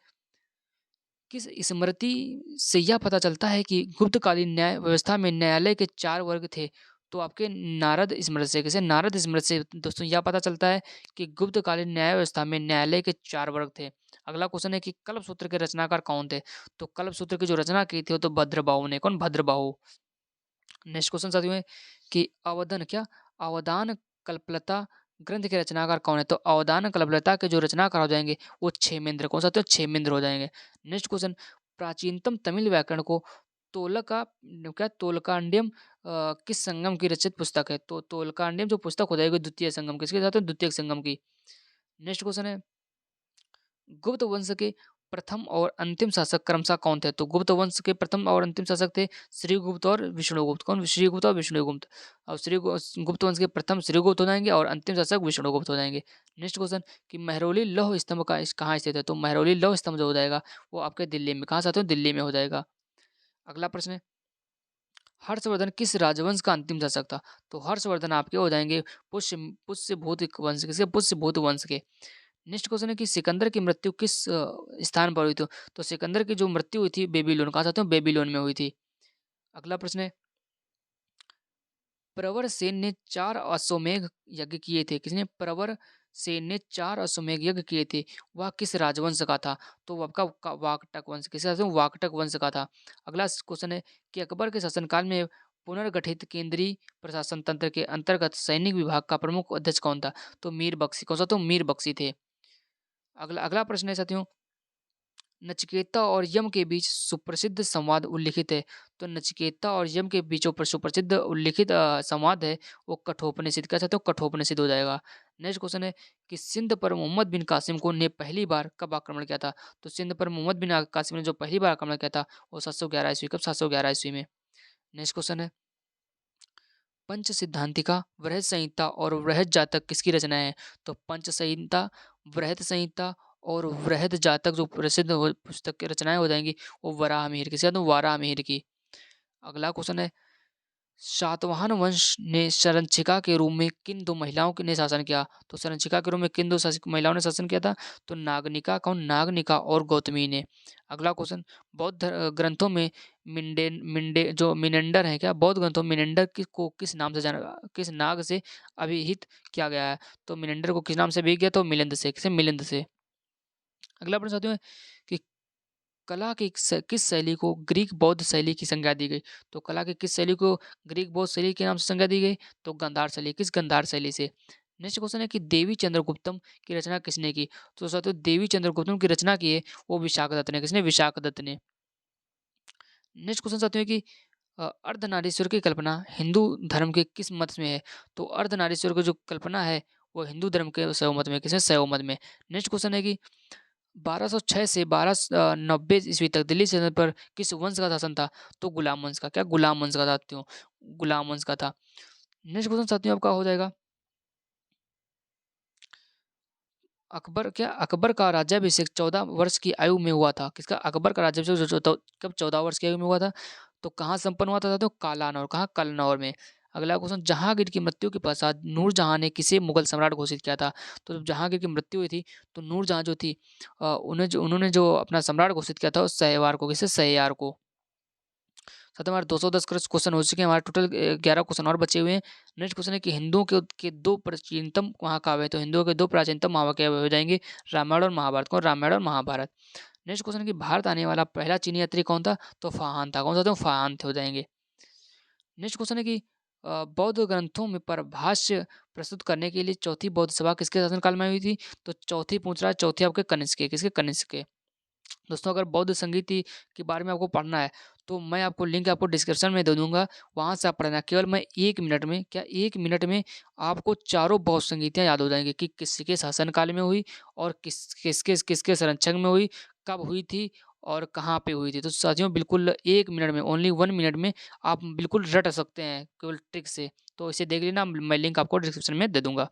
किस स्मृति से यह पता चलता है कि गुप्तकालीन न्याय व्यवस्था में न्यायालय के 4 वर्ग थे? तो आपके नारद स्मृति से, किसे? नारद स्मृति से दोस्तों यह पता चलता है कि गुप्तकालीन न्याय व्यवस्था में न्यायालय के 4 वर्ग थे। अगला क्वेश्चन है कि कल्प सूत्र के रचनाकार कौन थे? तो कल्प सूत्र की जो रचना की थी वो तो भद्रबाहु ने, कौन? भद्रबाहु। नेक्स्ट क्वेश्चन साथियों है कि अवदान कल्पलता ग्रंथ के रचनाकार कौन है? तो अवदान कल्पलता के जो रचनाकार हो जाएंगे वो क्षेमेंद्र, कौन सा? तो क्षेमेंद्र हो जाएंगे। नेक्स्ट क्वेश्चन प्राचीनतम तमिल व्याकरण को तोलका क्या तोलकांडियम किस संगम की रचित पुस्तक है? तो तोलकांडियम जो पुस्तक हो जाएगी द्वितीय संगम, किसके साथ? द्वितीय संगम की। नेक्स्ट क्वेश्चन है गुप्त वंश के प्रथम और अंतिम शासक क्रमशः कौन थे? तो गुप्त वंश के प्रथम और अंतिम शासक थे श्रीगुप्त और विष्णुगुप्त, कौन? श्रीगुप्त और विष्णुगुप्त। और गुप्त वंश के प्रथम श्रीगुप्त हो जाएंगे और अंतिम शासक विष्णुगुप्त हो जाएंगे। नेक्स्ट क्वेश्चन कि महरौली लौह स्तंभ का कहाँ स्थित है? तो महरौली लौह स्तंभ जो हो जाएगा वो आपके दिल्ली में, कहाँ से आते हो? दिल्ली में हो जाएगा। अगला प्रश्न है हर्षवर्धन किस राजवंश का अंतिम शासक था? तो हर्षवर्धन आपके हो जाएंगे पुष्यभूत वंश, किसके? पुष्यभूत वंश के। नेक्स्ट क्वेश्चन है कि सिकंदर की मृत्यु किस स्थान पर हुई थी? तो सिकंदर की जो मृत्यु हुई थी बेबीलोन, कहा जाता है? बेबीलोन में हुई थी। अगला प्रश्न है प्रवर सेन ने 4 अश्वमेध यज्ञ किए थे, किसने? प्रवर सेन ने 4 अश्वमेध यज्ञ किए थे, वह किस राजवंश का था? तो वह आपका वाकटक वंश, किसका? वाकटक वंश का था। अगला क्वेश्चन है कि अकबर के शासनकाल में पुनर्गठित केंद्रीय प्रशासन तंत्र के अंतर्गत सैनिक विभाग का प्रमुख अध्यक्ष कौन था? तो मीर बख्शी, कौन सा? तो मीर बख्शी थे। अगला अगला प्रश्न है साथियों नचिकेता और यम के बीच सुप्रसिद्ध संवाद उल्लिखित है। तो नचिकेता और यम के बीच जो सुप्रसिद्ध उल्लिखित संवाद है वो कठोपनिषद, कह सकते हो? कठोपनिषद हो जाएगा। नेक्स्ट क्वेश्चन है कि सिंध पर मोहम्मद बिन कासिम को ने पहली बार कब आक्रमण किया था? तो सिंध पर मोहम्मद बिन कासिम ने जो पहली बार आक्रमण किया था वो 711 ईस्वी, कब? 711 ईस्वी में। नेक्स्ट क्वेश्चन है पंच सिद्धांतिका, वृहद संहिता और वृहद जातक किसकी रचना है? तो पंच संहिता, बृहत संहिता और बृहद जातक जो प्रसिद्ध पुस्तक की रचनाएं हो जाएंगी वो वराहमिहिर की, तो वाराहमिहिर की। अगला क्वेश्चन है, सातवाहन वंश ने संरक्षिका के रूप में किन दो महिलाओं ने शासन किया? तो संरक्षिका के रूप में किन दो महिलाओं ने शासन किया था? तो नागनिका, कौन? नागनिका और गौतमी ने। अगला क्वेश्चन, बौद्ध ग्रंथों में मिंडे मिंडे जो मिनेंडर है क्या, बौद्ध ग्रंथों में मिनेंडर को किस नाम से जाना, किस नाग से अभिहित किया गया है? तो मिनेंडर को किस नाम से अभिहित किया? तो मिलिंद से, किसे? मिलिंद से। अगला प्रश्न साथियों है कि कला की किस शैली को ग्रीक बौद्ध शैली की संज्ञा दी गई? तो कला की किस शैली को ग्रीक बौद्ध शैली के नाम से संज्ञा दी गई? तो गांधार शैली। किस गांधार शैली से? नेक्स्ट क्वेश्चन है कि देवी चंद्रगुप्तम की रचना किसने की? तो साथियों देवी चंद्रगुप्तम की रचना की है वो विशाखदत्त ने। किसने? विशाखदत्त ने। नेक्स्ट क्वेश्चन साथियों है कि अर्धनारीश्वर की कल्पना हिंदू धर्म के किस मत में है? तो अर्धनारीश्वर की जो कल्पना है वो हिंदू धर्म के शैव मत में। किसमें? शैव मत में। नेक्स्ट क्वेश्चन है कि 1206 से 1290 ईस्वी तक दिल्ली सल्तनत पर किस वंश का शासन था? तो गुलाम वंश का। क्या? गुलाम वंश का था साथियों, गुलाम वंश का था। नेक्स्ट क्वेश्चन साथियों आपका हो जाएगा, अकबर, क्या अकबर का राज्याभिषेक 14 वर्ष की आयु में हुआ था? किसका? अकबर का राज्याभिषेक कब 14 वर्ष की आयु में हुआ था? तो कहाँ संपन्न हुआ था साथियों? कालानौर। कहाँ? कलनौर में। अगला क्वेश्चन, जहांगीर की मृत्यु के पश्चात नूरजहां ने किसे मुगल सम्राट घोषित किया था? तो जब जहांगीर की मृत्यु हुई थी तो नूरजहां जो थी उन्होंने जो अपना सम्राट घोषित किया था उस शहरयार को। किसे? शहरयार को। साथ हमारे 210 क्वेश्चन हो चुके हैं, हमारे टोटल 11 क्वेश्चन और बचे हुए हैं। नेक्स्ट क्वेश्चन है कि हिंदुओं के दो प्राचीनतम महाकाव्य है? तो हिंदुओं के दो प्राचीनतम महाकाव्य हो जाएंगे रामायण और महाभारत। कौन? रामायण और महाभारत। नेक्स्ट क्वेश्चन है कि भारत आने वाला पहला चीनी यात्री कौन था? तो फाहान था। कौन सा था? फाहान थे हो जाएंगे। नेक्स्ट क्वेश्चन है कि बौद्ध ग्रंथों में परभाष्य प्रस्तुत करने के लिए चौथी बौद्ध सभा किसके शासनकाल में हुई थी? तो चौथी पूछ रहा है, चौथी आपके कनिष्क के। किसके? कनिष्क के। दोस्तों अगर बौद्ध संगीत के बारे में आपको पढ़ना है तो मैं आपको लिंक आपको डिस्क्रिप्शन में दे दूंगा, वहां से आप पढ़ना। केवल मैं 1 मिनट में, क्या 1 मिनट में आपको चारों बौद्ध संगीतियाँ याद हो जाएंगी कि किसके शासनकाल में हुई और किसके किसके संरक्षक में हुई, कब हुई थी और कहाँ पे हुई थी। तो साथियों बिल्कुल 1 मिनट में, ओनली 1 मिनट में आप बिल्कुल रट सकते हैं केवल ट्रिक से। तो इसे देख लेना, मैं लिंक आपको डिस्क्रिप्शन में दे दूंगा।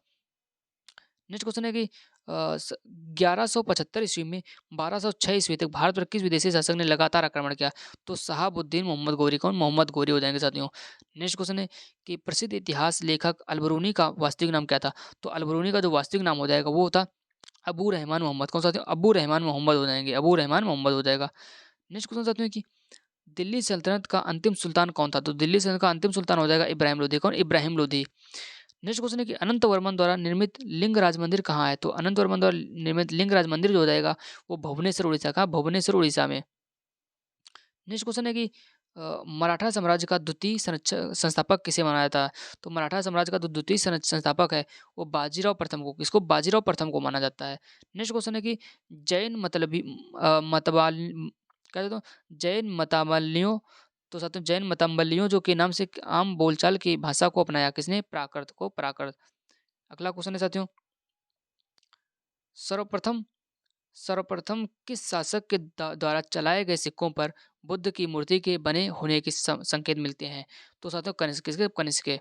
नेक्स्ट क्वेश्चन है कि 1175 ईस्वी में 1206 ईस्वी तक भारत पर किस विदेशी शासक ने लगातार आक्रमण किया? तो शहाबुद्दीन मोहम्मद गोरी। कौन? मोहम्मद गोरी हो जाएंगे साथियों। नेक्स्ट क्वेश्चन है कि प्रसिद्ध इतिहास लेखक अलबरूनी का वास्तविक नाम क्या था? तो अलबरूनी का जो वास्तविक नाम हो जाएगा वो था अबू रहमान मोहम्मद। कौन साथियों? अबू रहमान मोहम्मद हो जाएंगे, अबू रहमान मोहम्मद हो जाएगा। नेक्स्ट क्वेश्चन साथियों कि दिल्ली सल्तनत का अंतिम सुल्तान कौन था? तो दिल्ली सल्तनत का अंतिम सुल्तान हो जाएगा इब्राहिम लोधी। कौन? इब्राहिम लोधी। नेक्स्ट क्वेश्चन है कि अनंत वर्मन द्वारा निर्मित लिंग राज मंदिर कहाँ है? तो अनंत वर्मन द्वारा निर्मित लिंग राज मंदिर जो हो जाएगा वो भुवनेश्वर उड़ीसा का, भुवनेश्वर उड़ीसा में। नेक्स्ट क्वेश्चन है कि मराठा साम्राज्य का द्वितीय संस्थापक किसे माना जाता है? तो मराठा साम्राज्य का जो द्वितीय संस्थापक है वो बाजीराव प्रथम को। किसको? बाजीराव प्रथम को माना जाता है। नेक्स्ट क्वेश्चन है कि जैन मतलबी मतवाल क्या कहते हैं, जैन मतावलियों, तो साथियों जैन मतावलियों जो के नाम से आम बोलचाल की भाषा को अपनाया किसने? प्राकृत को। प्राकृत। अगला क्वेश्चन है साथियों, सर्वप्रथम सर्वप्रथम किस शासक के द्वारा चलाए गए सिक्कों पर बुद्ध की मूर्ति के बने होने के संकेत मिलते हैं? तो साथियों कनिष्क। किसके? कनिष्क के।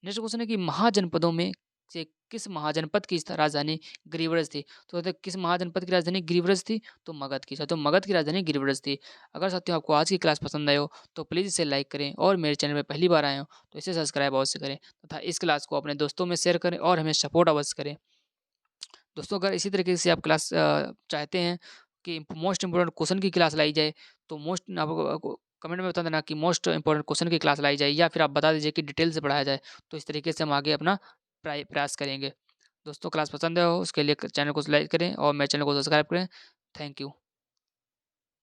नेक्स्ट क्वेश्चन है कि महाजनपदों में से किस महाजनपद की राजधानी गिरिव्रज थी? तो साथियों किस महाजनपद की राजधानी गिरिव्रज थी? तो मगध की। साथियों मगध की राजधानी गिरिव्रज थी। अगर साथियों आपको आज की क्लास पसंद आए हो तो प्लीज़ इसे लाइक करें और मेरे चैनल में पहली बार आए हो तो इसे सब्सक्राइब अवश्य करें तथा इस क्लास को अपने दोस्तों में शेयर करें और हमें सपोर्ट अवश्य करें। दोस्तों अगर इसी तरीके से आप क्लास चाहते हैं कि मोस्ट इम्पोर्टेंट क्वेश्चन की क्लास लाई जाए तो मोस्ट आपको कमेंट में बता देना कि मोस्ट इम्पोर्टेंट क्वेश्चन की क्लास लाई जाए, या फिर आप बता दीजिए कि डिटेल से पढ़ाया जाए। तो इस तरीके से हम आगे अपना प्रयास करेंगे। दोस्तों क्लास पसंद है हो उसके लिए चैनल को लाइक करें और मेरे चैनल को सब्सक्राइब करें। Thank you.